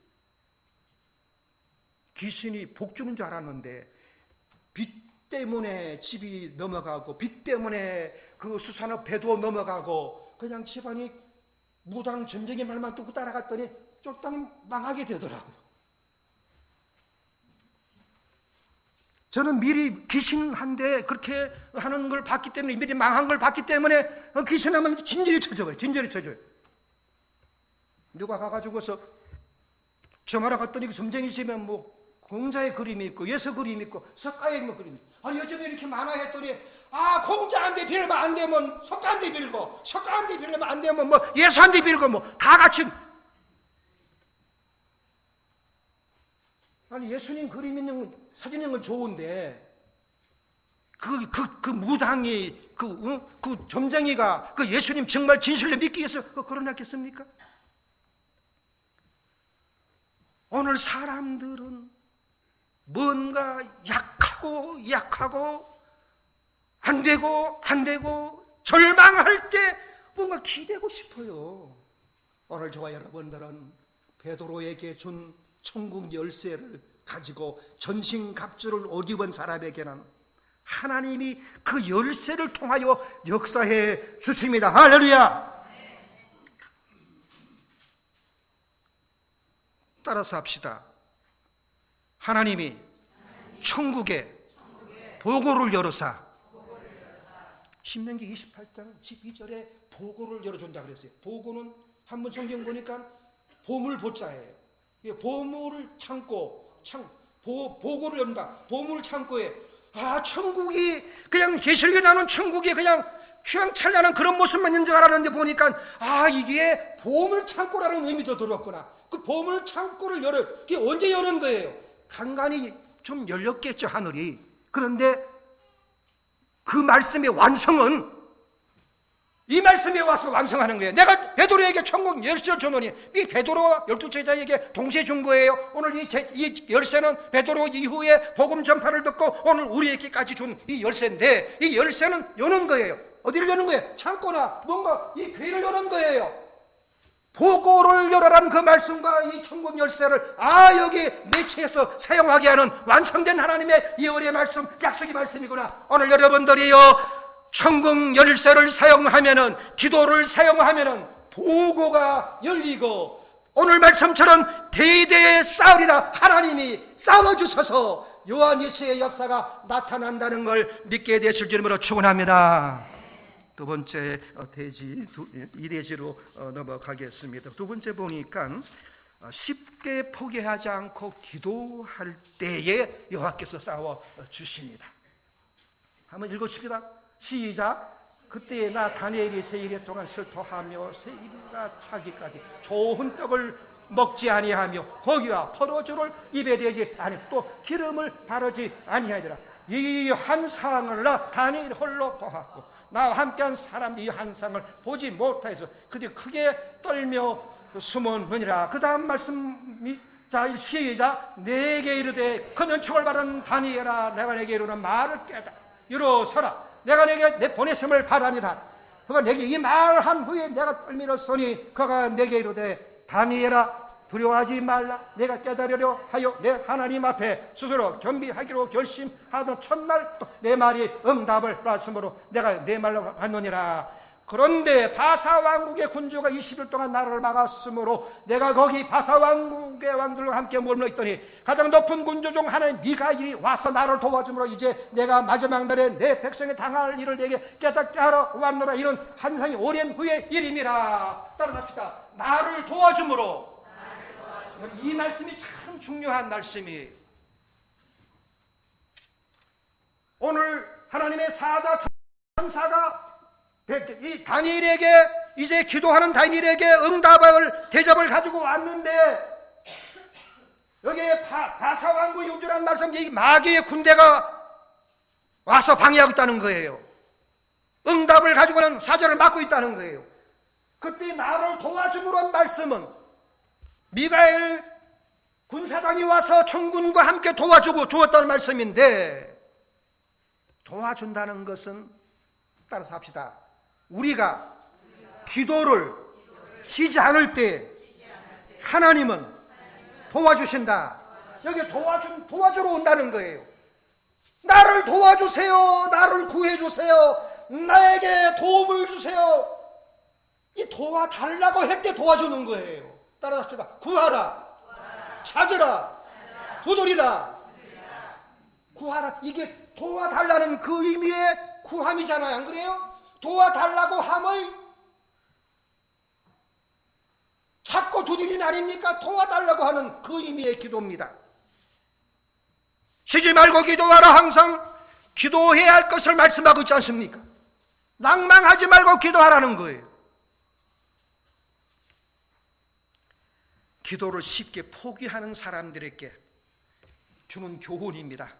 귀신이 복 주는 줄 알았는데 빚 때문에 집이 넘어가고 빚 때문에 그 수산업 배도 넘어가고 그냥 집안이 무당 점쟁이 말만 듣고 따라갔더니 쫄딱 망하게 되더라고요. 저는 미리 귀신한테 그렇게 하는 걸 봤기 때문에 미리 망한 걸 봤기 때문에 귀신하면 진절이 쳐져요. 진절이 쳐져요. 누가 가가지고서 점하러 갔더니 그 점쟁이 집에 공자의 그림이 있고 예수 그림이 있고 석가의 그림이 요즘에 이렇게 많아 했더니 공자한테 빌면 안 되면 석가한테 빌고 석가한테 빌면 안 되면 예수한테 빌고 다 같이 예수님 그림 있는 사진 있는 건 좋은데 그 무당이 그 점쟁이가 그 예수님 정말 진실로 믿기 위해서 그러놨겠습니까? 오늘 사람들은 뭔가 약하고 안 되고 절망할 때 뭔가 기대고 싶어요. 오늘 저와 여러분들은 베드로에게 준 천국 열쇠를 가지고 전신갑주를 옷 입은 사람에게는 하나님이 그 열쇠를 통하여 역사해 주십니다. 할렐루야. 따라서 합시다. 하나님이 천국에 보고를 열어사, 신명기 28장 12절에 보고를 열어준다 그랬어요. 보고는 한번 성경 보니까 보물 보자예요. 보물을 창고, 보고를 열다. 보물 창고에 천국이 그냥 계시록에 나오는 천국이 그냥 휘황찬란한 그런 모습만 있는 줄 알았는데 보니까 이게 보물 창고라는 의미도 들었구나. 그 보물 창고를 그게 언제 여는 거예요? 간간히 좀 열렸겠죠, 하늘이. 그런데 그 말씀의 완성은 이 말씀에 와서 완성하는 거예요. 내가 베드로에게 천국 열쇠를 줬노니, 이 베드로와 12제자에게 동시에 준 거예요. 오늘 이 열쇠는 베드로 이후에 복음 전파를 듣고 오늘 우리에게까지 준 이 열쇠인데, 이 열쇠는 여는 거예요. 어디를 여는 거예요? 창고나 뭔가 이 괴를 여는 거예요. 보고를 열어라는 그 말씀과 이 천국 열쇠를 여기 매체에서 사용하게 하는 완성된 하나님의 예언의 말씀, 약속의 말씀이구나. 오늘 여러분들이요, 천국 열쇠를 사용하면은, 기도를 사용하면은 보고가 열리고, 오늘 말씀처럼 대대에 싸우리라 하나님이 싸워주셔서 요한일서의 역사가 나타난다는 걸 믿게 되실 줄로 축원합니다. 두 번째 이 대지로 넘어가겠습니다. 두 번째 보니까 쉽게 포기하지 않고 기도할 때에 여호와께서 싸워 주십니다. 한번 읽어줍시다. 시작. 그때 나 다니엘이 세 일 동안 슬퍼하며 세 일이나 차기까지 좋은 떡을 먹지 아니하며 고기와 포도주를 입에 대지 아니 또 기름을 바르지 아니하더라. 이 환상을 나 다니엘 홀로 보았고 나와 함께한 사람이 이 환상을 보지 못하여서 그들이 크게 떨며 숨었느니라. 그 다음 말씀이 시작. 내게 이르되 그 면촉을 받은 다니엘아, 내가 내게 이르는 말을 깨다 일어서라. 내가 내게 내 보냈음을 바라니라. 그가 내게 이 말을 한 후에 내가 떨밀었으니 그가 내게 이르되 다니엘아, 두려워하지 말라. 내가 깨달으려 하여 내 하나님 앞에 스스로 겸비하기로 결심하던 첫날 또 내 말이 응답을 받았으므로 내가 내 말로 하노니라. 그런데 바사 왕국의 군주가 20일 동안 나를 막았으므로 내가 거기 바사 왕국의 왕들과 함께 머물러 있더니 가장 높은 군주 중 하나인 미가일이 와서 나를 도와주므로 이제 내가 마지막 날에 내 백성이 당할 일을 내게 깨닫게 하러 왔노라. 이런 환상이 오랜 후의 일임이라. 따라합시다. 나를 도와주므로. 이 말씀이 참 중요한 말씀이에요. 오늘 하나님의 사자 천사가 이 다니엘에게, 이제 기도하는 다니엘에게 응답을 대접을 가지고 왔는데, 여기에 바사 왕국 용주라는 말씀, 이 마귀의 군대가 와서 방해하고 있다는 거예요. 응답을 가지고는 사자를 막고 있다는 거예요. 그때 나를 도와줌으로 한 말씀은 미가엘 군사장이 와서 천군과 함께 도와주고 주었다는 말씀인데, 도와준다는 것은 따라서 합시다. 우리가 기도를 쉬지 않을 때 하나님은 도와주신다. 여기 도와주러 온다는 거예요. 나를 도와주세요. 나를 구해주세요. 나에게 도움을 주세요. 이 도와달라고 할 때 도와주는 거예요. 따라합시다. 구하라. 찾으라. 두드리라. 구하라. 이게 도와달라는 그 의미의 구함이잖아요. 안 그래요? 도와달라고 함의 찾고 두드리는 아닙니까? 도와달라고 하는 그 의미의 기도입니다. 쉬지 말고 기도하라. 항상 기도해야 할 것을 말씀하고 있지 않습니까? 낭망하지 말고 기도하라는 거예요. 기도를 쉽게 포기하는 사람들에게 주는 교훈입니다.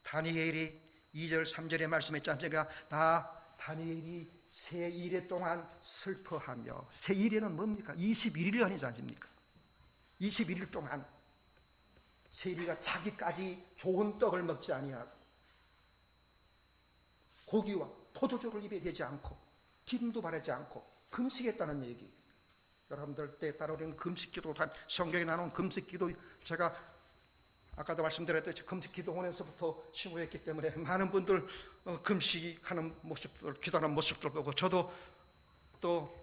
다니엘이 2절 3절의 말씀했지 않습니까? 나 다니엘이 세 일에 동안 슬퍼하며, 세 일에는 뭡니까? 21일이 아니지 않습니까? 21일 동안 세리가 자기까지 좋은 떡을 먹지 아니하고 고기와 포도주를 입에 대지 않고 기름도 바르지 않고 금식했다는 얘기예요. 여러분들 때 따르는 금식기도, 성경에 나오는 금식기도 제가 아까도 말씀드렸듯이 금식 기도원에서부터 시무했기 때문에 많은 분들 금식하는 모습들, 기도하는 모습들 보고 저도 또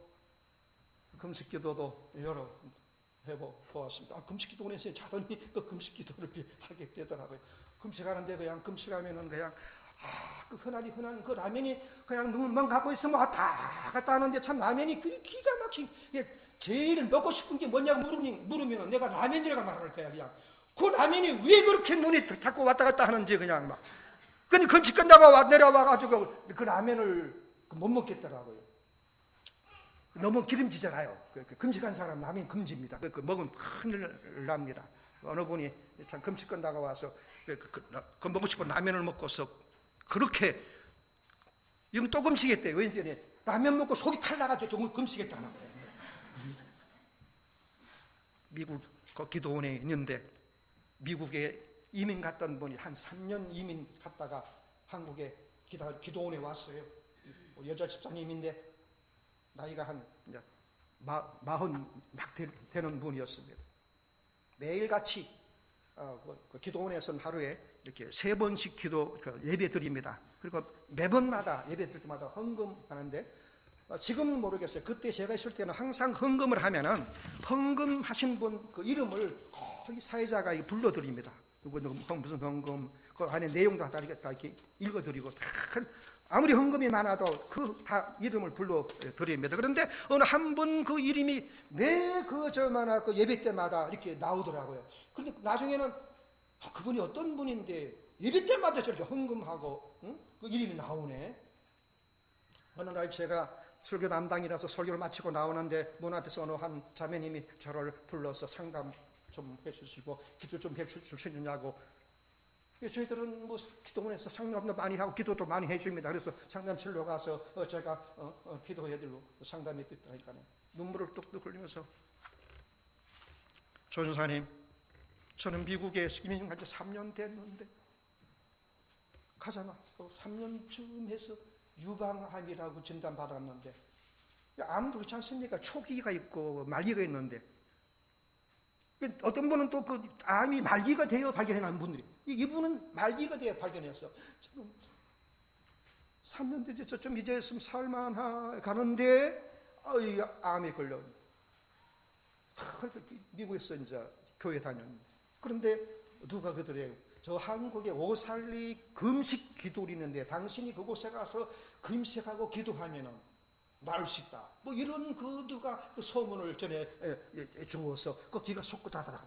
금식 기도도 여러 해보았습니다. 금식 기도원에서 자던히 그 금식 기도를 하게 되더라고요. 금식하는데 그냥 금식하면은 그냥 그 흔한 그 라면이 그냥 눈만 갖고 있으면 왔다 갔다 하는데 참 라면이 기가 막힌 제일 먹고 싶은 게 뭐냐고 물으면 내가 라면이라고 말할 거야. 그냥 그 라면이 왜 그렇게 눈이 자꾸 왔다 갔다 하는지 그냥 막. 근데 금식 끝나고 내려와가지고 그 라면을 못 먹겠더라고요. 너무 기름지잖아요. 금식한 사람 라면 금지입니다. 그 먹으면 큰일 납니다. 어느 분이 참 금식 끝나고 와서 그 먹고 싶은 라면을 먹고서 그렇게 이건 또 금식했대요. 왠지 라면 먹고 속이 탈나가지고 금식했잖아. 미국 그 기도원에 있는데 미국에 이민 갔던 분이 한 3년 이민 갔다가 한국에 기도원에 왔어요. 여자 집사님인데 나이가 한 40 막 되는 분이었습니다. 매일같이 그 기도원에서는 하루에 이렇게 3번씩 예배 드립니다. 그리고 매번마다 예배 드릴 때마다 헌금하는데 지금은 모르겠어요. 그때 제가 있을 때는 항상 헌금을 하면은 헌금하신 분 그 이름을 거의 사회자가 불러드립니다. 누구 무슨 헌금 그 안에 내용도 다 이렇게 읽어드리고 아무리 헌금이 많아도 그 다 이름을 불러드립니다. 그런데 어느 한 분 그 이름이 매 그 예배 때마다 이렇게 나오더라고요. 그런데 나중에는 그분이 어떤 분인데 예배 때마다 저렇게 헌금하고 그 이름이 나오네. 어느 날 제가 설교 담당이라서 설교를 마치고 나오는데 문 앞에서 어느 한 자매님이 저를 불러서 상담 좀 해주시고 기도 좀 해줄 수 있느냐고. 저희들은 뭐 기도원에서 상담도 많이 하고 기도도 많이 해줍니다. 그래서 상담실로 가서 제가 기도해드리고 상담해 드렸다니까요. 눈물을 뚝뚝 흘리면서 전사님, 저는 미국에 이민 간 지 3년 됐는데 가자마자 3년쯤 해서 유방암이라고 진단받았는데 암도 그렇지 않습니까? 초기가 있고 말기가 있는데 어떤 분은 또 그 암이 말기가 되어 발견한 분들이 이분은 말기가 되어 발견했어. 저는 3년 되지 좀 이제 있으면 살만 가는데 암에 걸렸는데 미국에서 이제 교회 다녔는데 그런데 누가 그러더래요. 저 한국에 오살리 금식 기도를 있는데 당신이 그곳에 가서 금식하고 기도하면은 나을 수 있다. 뭐 이런 누가 그 소문을 전해 주어서 그 귀가 솟구하더라고.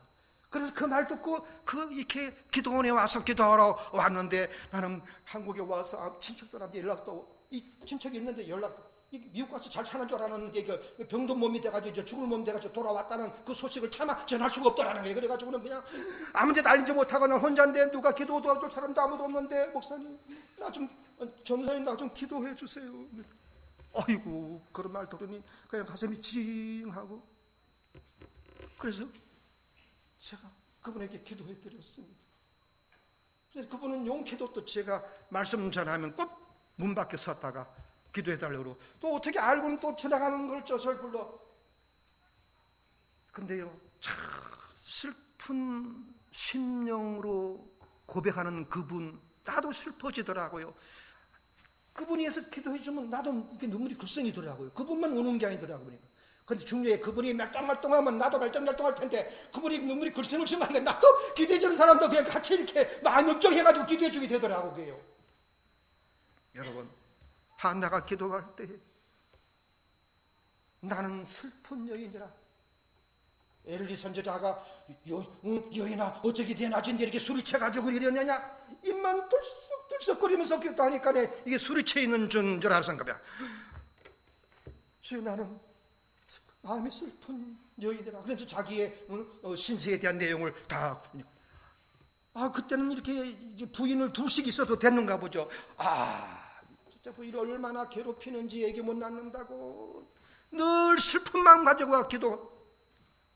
그래서 그 말 듣고 이렇게 기도원에 와서 기도하러 왔는데 나는 한국에 와서 친척들한테 연락도 이 친척이 있는데 연락도 미국 가서 잘 사는 줄 알았는데 병든 몸이 돼가지고 죽을 몸 돼가지고 돌아왔다는 그 소식을 차마 전할 수가 없더라는 거예요. 그래가지고는 그냥 아무데도 알리지 못하고 난 혼자인데 누가 기도 도와줄 사람도 아무도 없는데 목사님 전사님 나 좀 기도해 주세요. 어이구 그런 말 들으니 그냥 가슴이 찡하고 그래서 제가 그분에게 기도해 드렸습니다. 그래서 그분은 용케도 또 제가 말씀 전하면 꼭 문 밖에 섰다가 기도해 달라고 또 어떻게 알고는 또 지나가는 걸 저절 불러. 근데요 참 슬픈 심령으로 고백하는 그분 나도 슬퍼지더라고요. 그분이 해서 기도해 주면 나도 이렇게 눈물이 글썽이더라고요. 그분만 우는 게 아니더라고요. 보니까. 근데 중요해 그분이 말똥말똥하면 나도 말똥말똥할 텐데 그분이 눈물이 글썽글썽하니까 나도 기도해 주는 사람도 그냥 같이 이렇게 마음 역정해가지고 기도해 주게 되더라고요. 여러분 한나가 기도할 때 나는 슬픈 여인이라 엘리 선지자가 여인아 어떻게 대낮인데 이렇게 술이 채가지고 이러느냐 입만 들썩들썩거리면서 기도하니까 이게 술이 채 있는 줄 알았는가 봐. 나는 마음이 슬픈 여인이라 그래서 자기의 신세에 대한 내용을 다 그때는 이렇게 부인을 둘씩 있어도 됐는가 보죠. 진짜 부인을 얼마나 괴롭히는지 얘기 못 낳는다고 늘 슬픈 마음 가지고 기도.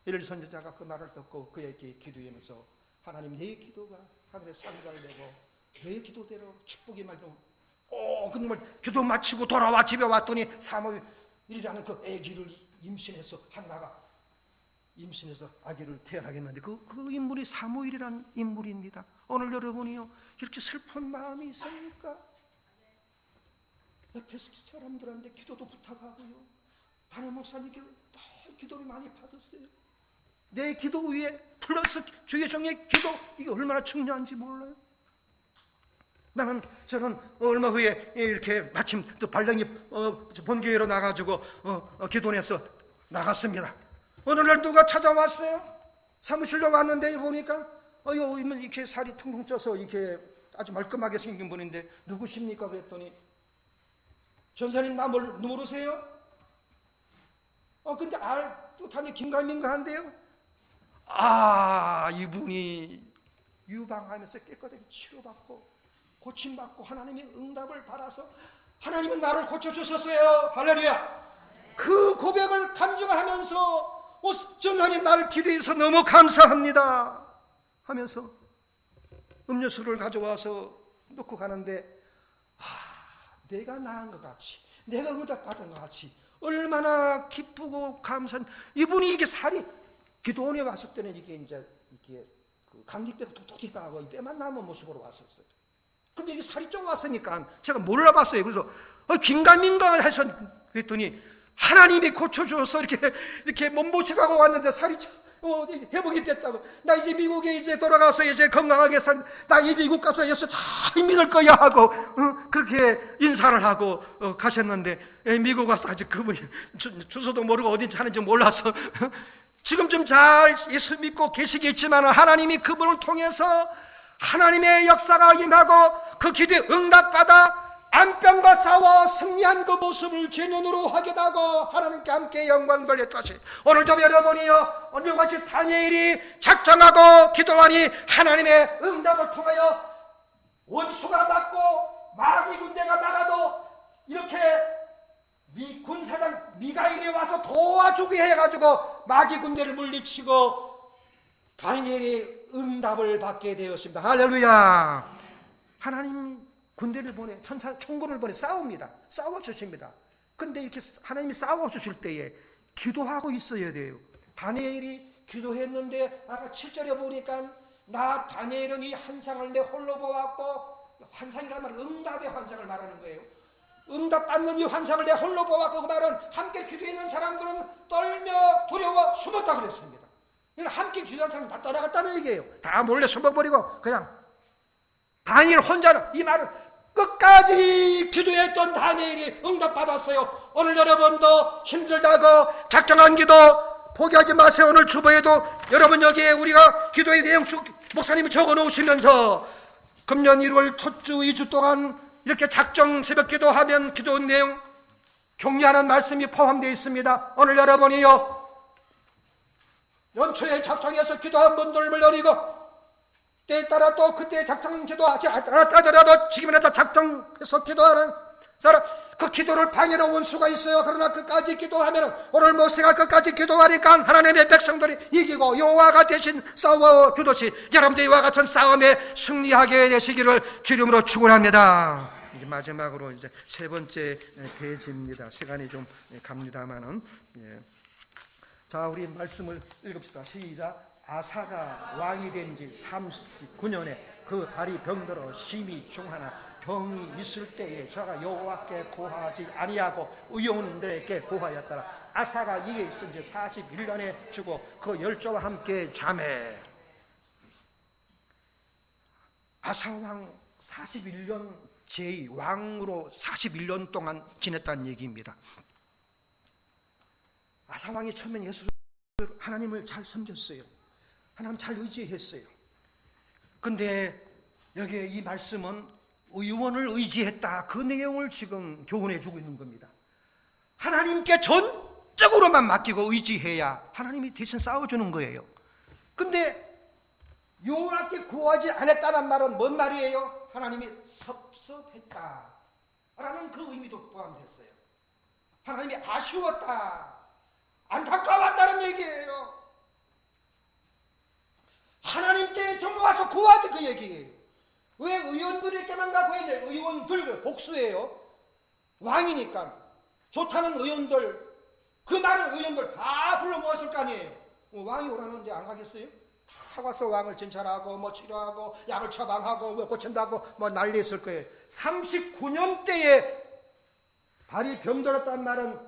엘리 선지자가 그 말을 듣고 그에게 기도하면서 하나님 내 기도가 하늘에 상달되고 내 기도대로 축복이 많이 그놈을 기도 마치고 돌아와 집에 왔더니 사무엘이라는 그 아기를 임신해서 한나가 임신해서 아기를 태어나겠는데 그 인물이 사무엘이라는 인물입니다. 오늘 여러분이요 이렇게 슬픈 마음이 있습니까? 에베소 사람들한테 기도도 부탁하고요. 담임 목사님께 기도를 많이 받았어요. 내 기도 위에 플러스 주의 종의 기도, 이게 얼마나 중요한지 몰라요. 저는 얼마 후에 이렇게 마침 또 발령이 본교회로 나가지고 기도원에서 나갔습니다. 어느 날 누가 찾아왔어요. 사무실로 왔는데 보니까 이렇게 살이 퉁퉁 쪄서 이렇게 아주 말끔하게 생긴 분인데 누구십니까? 그랬더니 전사님 나 모르세요? 근데 뜻하니 긴가민가한데요. 이분이 유방하면서 깨끗하게 치료받고 고침받고 하나님의 응답을 받아서 하나님은 나를 고쳐주셨어요. 할렐루야. 그 고백을 간증하면서 전사님 나를 기도해서 너무 감사합니다 하면서 음료수를 가져와서 놓고 가는데 내가 나은 것 같이, 내가 응답 받은 것 같이 얼마나 기쁘고 감사한. 이분이 이게 살이 기도원에 왔을 때는 이게 그 강직뼈가 톡톡히 나고 뼈만 남은 모습으로 왔었어요. 근데 이게 살이 좀 왔으니까 제가 몰라봤어요. 그래서 긴가민가 해서 그랬더니 하나님이 고쳐줘서 이렇게 몸보신하고 왔는데 살이 회복이 됐다고. 나 이제 미국에 이제 돌아가서 이제 건강하게 나 이 미국 가서 예수 잘 믿을 거야 하고 그렇게 인사를 하고 가셨는데 미국 와서 아직 그분이 주소도 모르고 어딘지 사는지 몰라서 지금 좀 잘 예수 믿고 계시겠지만 하나님이 그분을 통해서 하나님의 역사가 임하고 그 기도에 응답받아 암병과 싸워 승리한 그 모습을 제 눈으로 확인하고 하나님께 함께 영광 돌렸다시 오늘도 여러분이요 오늘같이 다니엘이 작정하고 기도하니 하나님의 응답을 통하여 원수가 막고 마귀 군대가 막아도 이렇게 군사장 미가엘이 와서 도와주게 해가지고 마귀 군대를 물리치고 다니엘이 응답을 받게 되었습니다. 할렐루야. 하나님 군대를 보내 천군을 보내 싸웁니다. 싸워주십니다. 그런데 이렇게 하나님이 싸워주실 때에 기도하고 있어야 돼요. 다니엘이 기도했는데 아까 7절에 보니까 나 다니엘은 이 환상을 내 홀로 보았고, 환상이란 말은 응답의 환상을 말하는 거예요. 응답받는 이 환상을 내 홀로 보았고, 그 말은 함께 기도했는 사람들은 떨며 두려워 숨었다 그랬습니다. 함께 기도한 사람은 다 떠나갔다는 얘기예요. 다 몰래 숨어버리고 그냥 다니엘 혼자는, 이 말은 끝까지 기도했던 다니엘이 응답받았어요. 오늘 여러분도 힘들다고 작정한 기도 포기하지 마세요. 오늘 주보에도 여러분 여기에 우리가 기도의 내용 쭉 목사님이 적어놓으시면서 금년 1월 첫 주 2주 동안 이렇게 작정 새벽 기도하면 기도 내용 격려하는 말씀이 포함되어 있습니다. 오늘 여러분이요 연초에 작정해서 기도한 분들을 노리고 때에 따라 또 그때 작정 기도하지 않더라도 지금이라도 작정해서 기도하는 사람, 그 기도를 방해하는 원수가 있어요. 그러나 끝까지 기도하면 오늘 모세가 끝까지 기도하니까 하나님의 백성들이 이기고 여호와가 대신 싸워주듯이 여러분들 이와 같은 싸움에 승리하게 되시기를 주님으로 축원합니다. 이제 마지막으로 이제 세 번째 대지입니다. 시간이 좀 갑니다만은 자, 우리 말씀을 읽읍시다. 시작. 아사가 왕이 된 지 39년에 그 발이 병들어 심히 중하나 병이 있을 때에 저가 여호와께 고하지 아니하고 의원들에게 고하였더라. 아사가 이에 있은 지 41년에 죽어 그 열조와 함께 잠에. 아사왕 41년 제2왕으로 41년 동안 지냈다는 얘기입니다. 아사왕이 처음엔 하나님을 잘 섬겼어요. 하나님 잘 의지했어요. 근데 여기에 이 말씀은 의원을 의지했다, 그 내용을 지금 교훈해 주고 있는 겁니다. 하나님께 전적으로만 맡기고 의지해야 하나님이 대신 싸워주는 거예요. 근데 여호와께 구하지 않았다는 말은 뭔 말이에요? 하나님이 섭섭했다 라는 그 의미도 포함됐어요. 하나님이 아쉬웠다, 안타까웠다는 얘기예요. 하나님께 좀 와서 구하지, 그 얘기예요. 왜 의원들에게만 가고 해야 돼요? 의원들 복수예요. 왕이니까 좋다는 의원들, 그 많은 의원들 다 불러 모았을 거 아니에요. 왕이 오라는데 안 가겠어요? 다 와서 왕을 진찰하고 뭐 치료하고 약을 처방하고 뭐 고친다고 뭐 난리 있을 거예요. 39년대에 발이 병들었단 말은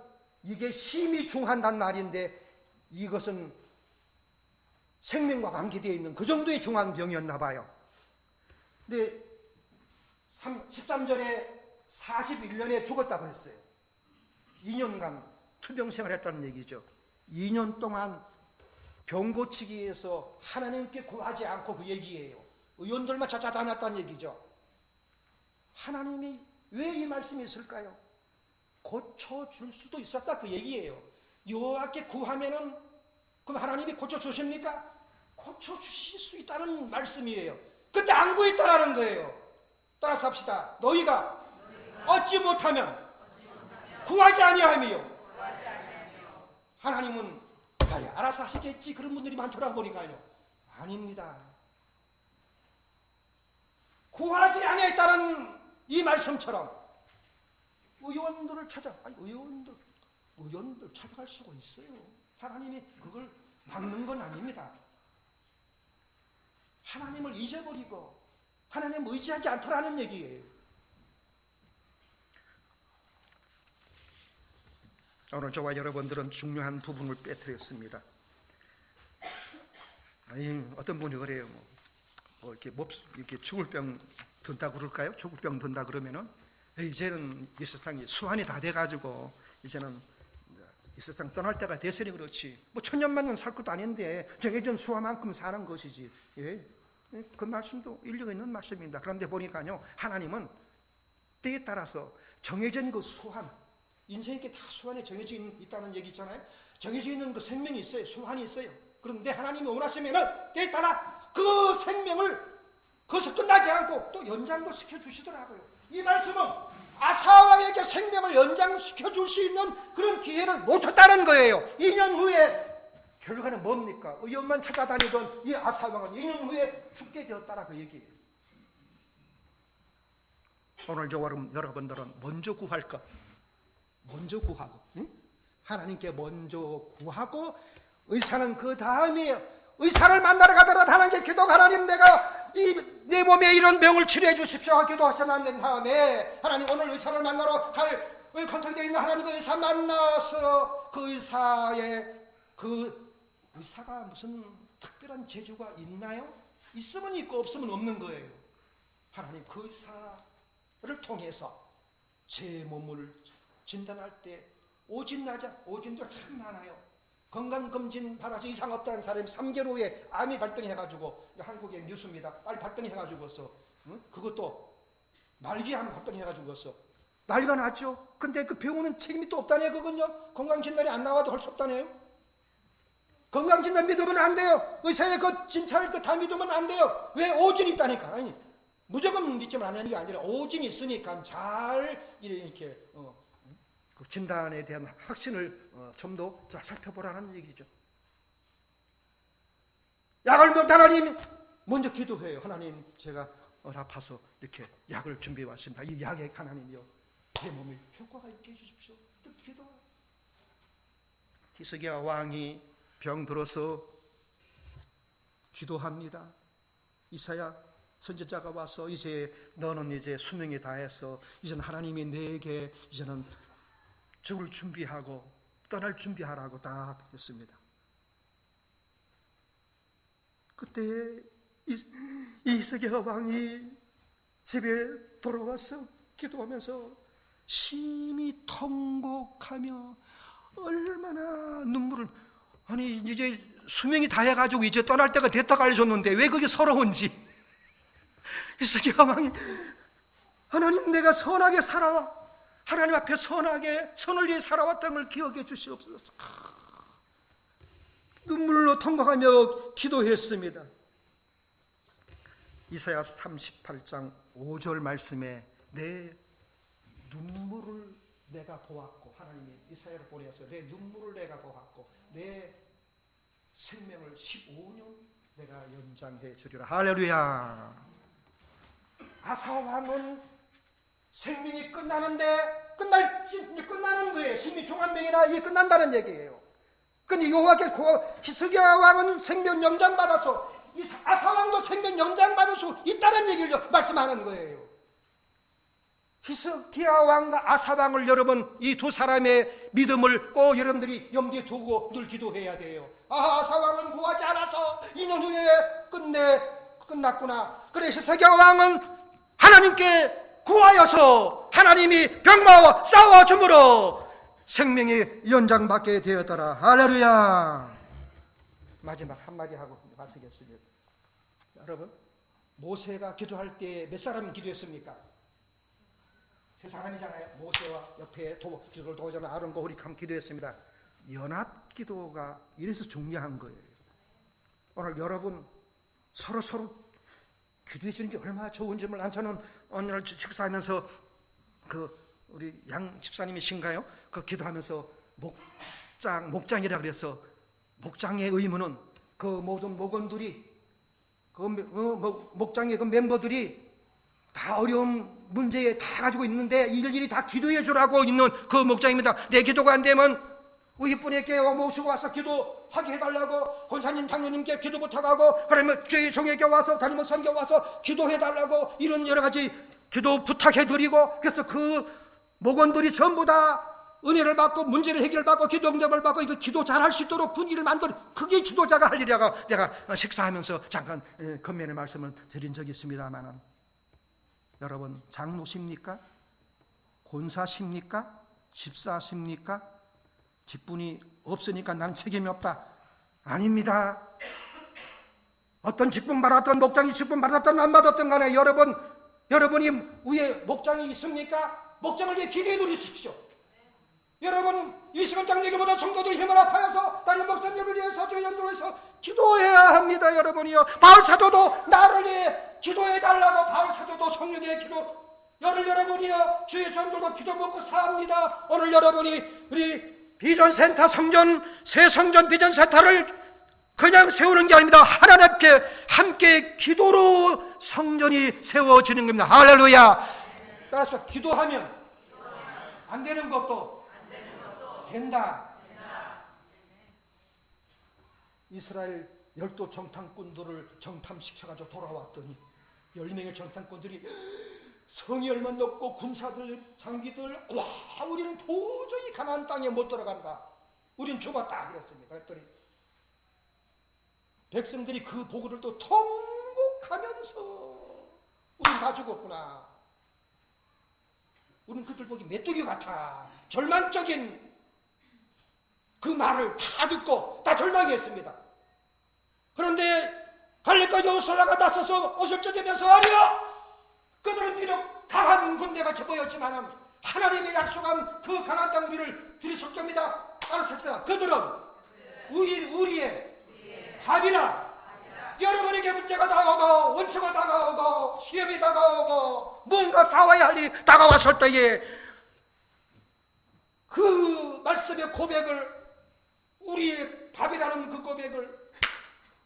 이게 심히 중한단 말인데 이것은 생명과 관계되어 있는 그 정도의 중한 병이었나 봐요. 근데 13절에 41년에 죽었다고 했어요. 2년간 투병생활을 했다는 얘기죠. 2년 동안 병 고치기 위해서 하나님께 구하지 않고 그 얘기예요. 의원들만 찾아다녔다는 얘기죠. 하나님이 왜 이 말씀이 있을까요? 고쳐줄 수도 있었다 그 얘기예요. 여호와께 구하면은 그럼 하나님이 고쳐주십니까? 고쳐주실 수 있다는 말씀이에요. 근데 안 구했다라는 거예요. 따라서 합시다. 너희가 얻지 못하면 구하지 아니하며 하나님은 알아서 하시겠지 그런 분들이 많더라고 보니까요. 아닙니다. 구하지 아니했다는 이 말씀처럼 의원들을 의원들 찾아갈 수가 있어요. 하나님이 그걸 막는 건 아닙니다. 하나님을 잊어버리고 하나님 의지하지 않더라는 얘기예요. 오늘 저와 여러분들은 중요한 부분을 빼뜨렸습니다. 아니, 어떤 분이 그래요. 이렇게 죽을 병 든다 그럴까요? 죽을 병 든다 그러면은 이제는 이 세상이 수완이 다 돼가지고 이제는 이 세상 떠날 때가 됐으니 그렇지. 뭐 천년만 년 살 것도 아닌데 정해진 수화만큼 사는 것이지. 예, 그 말씀도 일리가 있는 말씀입니다. 그런데 보니까요, 하나님은 때에 따라서 정해진 그 수완, 인생에 다 수완이 정해져 있다는 얘기 있잖아요. 정해져 있는 그 생명이 있어요. 수완이 있어요. 그런데 하나님이 원하시면은 때에 따라 그 생명을 그것을 끝나지 않고 또 연장도 시켜주시더라고요. 이 말씀은 아사왕에게 생명을 연장시켜 줄 수 있는 그런 기회를 놓쳤다는 거예요. 2년 후에 결과는 뭡니까? 의원만 찾아다니던 이 아사왕은 2년 후에 죽게 되었다라 그 얘기예요. 오늘 저와 여러분들은 먼저 구할까? 먼저 구하고, 응? 하나님께 먼저 구하고 의사는 그 다음이에요. 의사를 만나러 가더라도 하나님께 기도가 하나님 내가 내 몸에 이런 병을 치료해 주십시오 기도하셔 난 다음에 하나님 오늘 의사를 만나러 갈 컨택되어 있는 하나님의 의사 만나서 그 의사가 무슨 특별한 재주가 있나요? 있으면 있고 없으면 없는 거예요. 하나님 그 의사를 통해서 제 몸을 진단할 때 오진도 참 많아요. 건강검진 받아서 이상 없다는 사람이 3개월 후에 암이 발병해가지고 한국의 뉴스입니다. 빨리 발병해가지고서 그것도 말기암 발병해가지고서 난리가 났죠. 근데 그 병원은 책임이 또 없다네요. 그건요 건강진단이 안 나와도 할 수 없다네요. 건강진단 믿으면 안 돼요. 의사의 그 진찰을 다 믿으면 안 돼요. 왜? 오진이 있다니까. 아니 무조건 믿지만 안 하는 게 아니라 오진이 있으니까 잘 이렇게 그 진단에 대한 확신을 좀 더 잘 살펴보라는 얘기죠. 약을 먹다 하나님 먼저 기도해요. 하나님 제가 아파서 이렇게 약을 준비해 왔습니다. 이 약에 하나님이요 제 몸에 효과가 있게 해주십시오. 또 기도. 히스기야 왕이 병들어서 기도합니다. 이사야 선지자가 와서 이제 너는 이제 수명이 다해서 이제는 하나님이 내게 이제는 죽을 준비하고 떠날 준비하라고 딱 했습니다. 그때 히스기야 왕이 집에 돌아와서 기도하면서 심히 통곡하며 얼마나 눈물을 아니 이제 수명이 다해가지고 이제 떠날 때가 됐다고 알려줬는데 왜 그게 서러운지 히스기야 왕이 하나님 내가 선하게 살아와 하나님 앞에 선하게 선을 위해 살아왔다는 걸 기억해 주시옵소서. 눈물로 통곡하며 기도했습니다. 이사야 38장 5절 말씀에 내 눈물을 내가 보았고 하나님이 이사야를 보내서 내 눈물을 내가 보았고 내 생명을 15년 내가 연장해 주리라. 할렐루야. 아사왕은 생명이 끝나는데 끝나는 거예요. 심히 중한 병이나 이게 끝난다는 얘기예요. 근데 여호와께 히스기야 왕은 생명 연장 받아서 이 아사 왕도 생명 연장 받을 수 있다는 얘기를 말씀하는 거예요. 히스기야 왕과 아사 왕을 여러분 이 두 사람의 믿음을 꼭 여러분들이 염두에 두고 늘 기도해야 돼요. 아사 왕은 구하지 않아서 2년 후에 끝났구나. 그래 히스기야 왕은 하나님께 구하여서 하나님이 병마와 싸워줌으로 생명이 연장받게 되었더라. 할렐루야. 마지막 한마디 하고 마치겠습니다. 여러분, 모세가 기도할 때 몇 사람이 기도했습니까? 세 사람이잖아요. 모세와 옆에 기도를 도와주는 아론과 홀이 함께 기도했습니다. 연합 기도가 이래서 중요한 거예요. 오늘 여러분 서로 기도해 주는 게 얼마나 좋은지 몰라. 저는 오늘 식사하면서 우리 양 집사님이신가요? 그 기도하면서 목장이라 그래서 목장의 의무는 그 모든 목원들이 목장의 그 멤버들이 다 어려운 문제에 다 가지고 있는데 일일이 다 기도해 주라고 있는 그 목장입니다. 내 기도가 안 되면 우리 분에게 모시고 와서 기도하게 해달라고 권사님 장로님께 기도 부탁하고 그러면 저희 종에게 와서 담임 목사님께 와서 기도해달라고 이런 여러 가지 기도 부탁해드리고 그래서 그 목원들이 전부 다 은혜를 받고 문제를 해결받고 기도 응답을 받고 이거 기도 잘할 수 있도록 분위기를 만들어 그게 지도자가 할 일이라고 내가 식사하면서 잠깐 건면의 말씀을 드린 적이 있습니다만은 여러분 장로십니까? 권사십니까? 집사십니까? 직분이 없으니까 난 책임이 없다. 아닙니다. 어떤 직분 받았던 목장이 직분 받았던 안 받았던 간에 여러분이 위에 목장이 있습니까? 목장을 위해 기도해 누리십시오. 여러분 이 시간 장례기보다 성도들 힘을 합하여서 다른 목사님을 위해서 주의 연도에서 기도해야 합니다. 여러분이요. 바울 사도도 나를 위해 기도해 달라고 바울 사도도 성령의 기도 여러분이요 주의 전도도 기도 먹고 삽니다. 오늘 여러분이 우리 비전센터 새 성전 비전센터를 그냥 세우는 게 아닙니다. 하나님께 함께 기도로 성전이 세워지는 겁니다. 할렐루야. 따라서 기도하면 안 되는 것도 된다. 이스라엘 12 정탐꾼들을 정탐시켜가지고 돌아왔더니 10명의 정탐꾼들이 성이 얼마 높고 군사들 장비들 와 우리는 도저히 가나안 땅에 못 들어간다. 우린 죽었다 그랬습니다. 그랬더니 백성들이 그 보고를 또 통곡하면서 우린 다 죽었구나. 우린 그들 보기 메뚜기 같아. 절망적인 그 말을 다 듣고 다 절망했습니다. 그런데 갈렙과 여호수아가 나서서 옷을 찢으면서 아니요 그들은 비록 강한 군대가 보였지만 하나님의 약속한 그 가나안 땅 우리를 들이실 겁니다. 알았습니다. 그들은 우리의 밥이나 여러분에게 문제가 다가오고 원수가 다가오고 시험이 다가오고 뭔가 싸워야 할 일이 다가왔을 때에 그 말씀의 고백을 우리의 밥이라는 그 고백을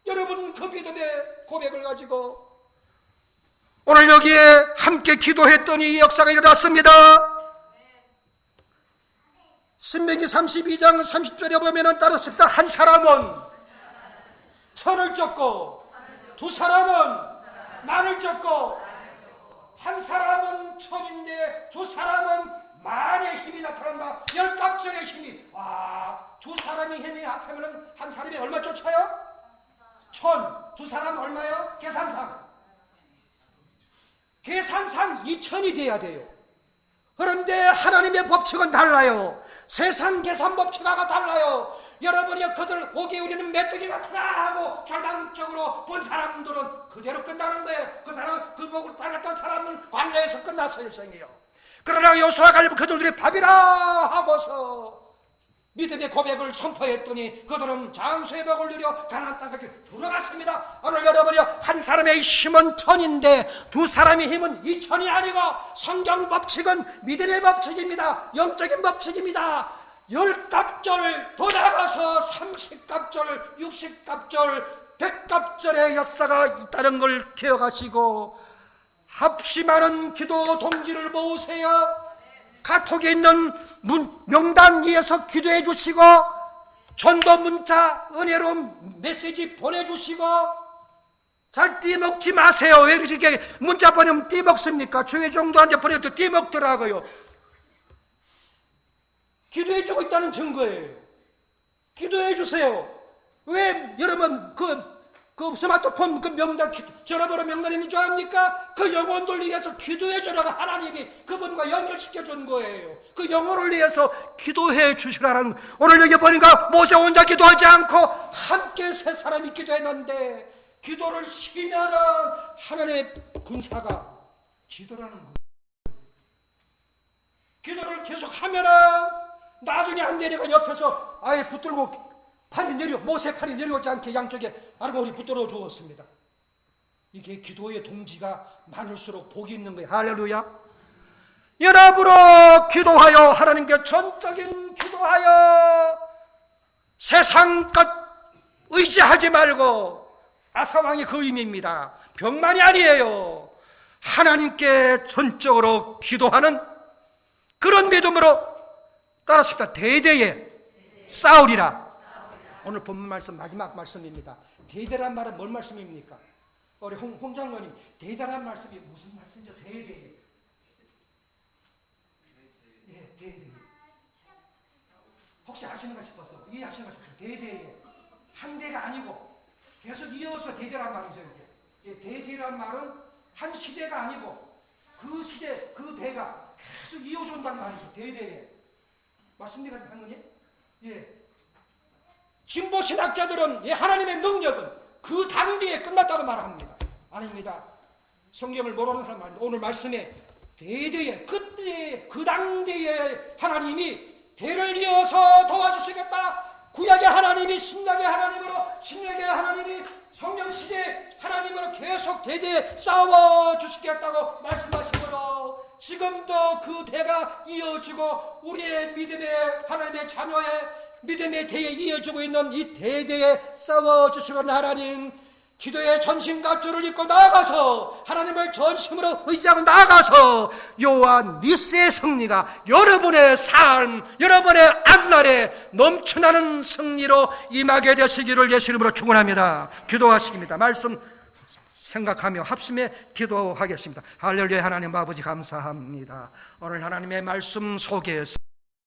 여러분 그 믿음의 고백을 가지고 오늘 여기에 함께 기도했더니 이 역사가 일어났습니다. 신명기 32장 30절에 보면은 따르습니다. 한 사람은 천을 쫓고 두 사람은 만을 쫓고 한 사람은 천인데 두 사람은 만의 힘이 나타난다. 열각절의 힘이 두 사람이 힘이 합하면 한 사람이 얼마 쫓아요? 천. 두 사람 얼마요? 계산상 2000이 돼야 돼요. 그런데 하나님의 법칙은 달라요. 세상 계산 법칙하고 달라요. 여러분이 그들 보기에 우리는 메뚜기 같으나 하고 절망적으로 본 사람들은 그대로 끝나는 거예요. 그 사람 그 복을 따랐던 사람은 광야에서 끝났어요. 일생이요. 그러나 여호수아 갈렙 그들이 밥이라 하고서 믿음의 고백을 선포했더니 그들은 장수의 복을 누려 가나안 땅까지 들어갔습니다. 오늘 여러분이 한 사람의 힘은 1000인데 두 사람의 힘은 2000이 아니고 성경 법칙은 믿음의 법칙입니다. 영적인 법칙입니다. 10갑절 더 나가서 30갑절 60갑절 100갑절의 역사가 있다는 걸 기억하시고 합심하는 기도 동지를 모으세요. 카톡에 있는 명단 위에서 기도해 주시고 전도 문자 은혜로운 메시지 보내주시고 잘 띠먹지 마세요. 왜 이렇게 문자 보내면 띠먹습니까? 주의 종도한테 보내도 띠먹더라고요. 기도해주고 있다는 증거예요. 기도해주세요. 왜 여러분 그 스마트폰 그 명단 전화번호 명단이 좋아합니까? 그 영혼 돌리기 위해서 기도해주라고 하나님이 그분과 연결시켜준 거예요. 그 영혼을 위해서 기도해 주시라는. 오늘 여기 보니까 모세 혼자 기도하지 않고 함께 세 사람이 기도했는데 기도를 쉬면은 하나님의 군사가 지더라는 거예요. 기도를 계속 하면은 나중에 안 내려가 옆에서 아예 붙들고 팔이 모세 팔이 내려오지 않게 양쪽에 아르고리 붙들어 주었습니다. 이게 기도의 동지가 많을수록 복이 있는 거예요. 할렐루야. 연합으로 기도하여 하나님께 전적인 기도하여 세상 것 의지하지 말고, 아사왕이 그 의미입니다. 병만이 아니에요. 하나님께 전적으로 기도하는 그런 믿음으로 따랐습니다. 대대에 싸우리라. 오늘 본문 말씀 마지막 말씀입니다. 대대란 말은 뭔 말씀입니까? 우리 홍 장로님, 대대란 말씀이 무슨 말씀이죠? 대대. 예, 대대. 혹시 아시는가 싶어서 이해하시는가 싶어서 대대. 한 대가 아니고 계속 이어서 대대란 말이죠. 예, 대대란 말은 한 시대가 아니고 그 시대, 그 대가 계속 이어져 온다는 말이죠. 대대에. 맞습니까, 장로님? 예. 진보 신학자들은 하나님의 능력은 그 당대에 끝났다고 말합니다. 아닙니다. 성경을 모르는 사람은 오늘 말씀에 대대에, 그때 그 당대에 하나님이 대를 이어서 도와주시겠다. 구약의 하나님이 신약의 하나님으로, 신약의 하나님이 성령시대 하나님으로 계속 대대에 싸워주시겠다고 말씀하시므로 지금도 그 대가 이어지고 우리의 믿음의 하나님의 자녀의 믿음의 대에 이어지고 있는 이 대대에 싸워주시는 하나님, 기도의 전신갑주를 입고 나아가서 하나님을 전심으로 의지하고 나아가서 여호와 니스의 승리가 여러분의 삶, 여러분의 앞날에 넘쳐나는 승리로 임하게 되시기를 예수 이름으로 축원합니다. 기도하시겠습니다. 말씀 생각하며 합심해 기도하겠습니다. 할렐루야. 하나님 아버지 감사합니다. 오늘 하나님의 말씀 속에서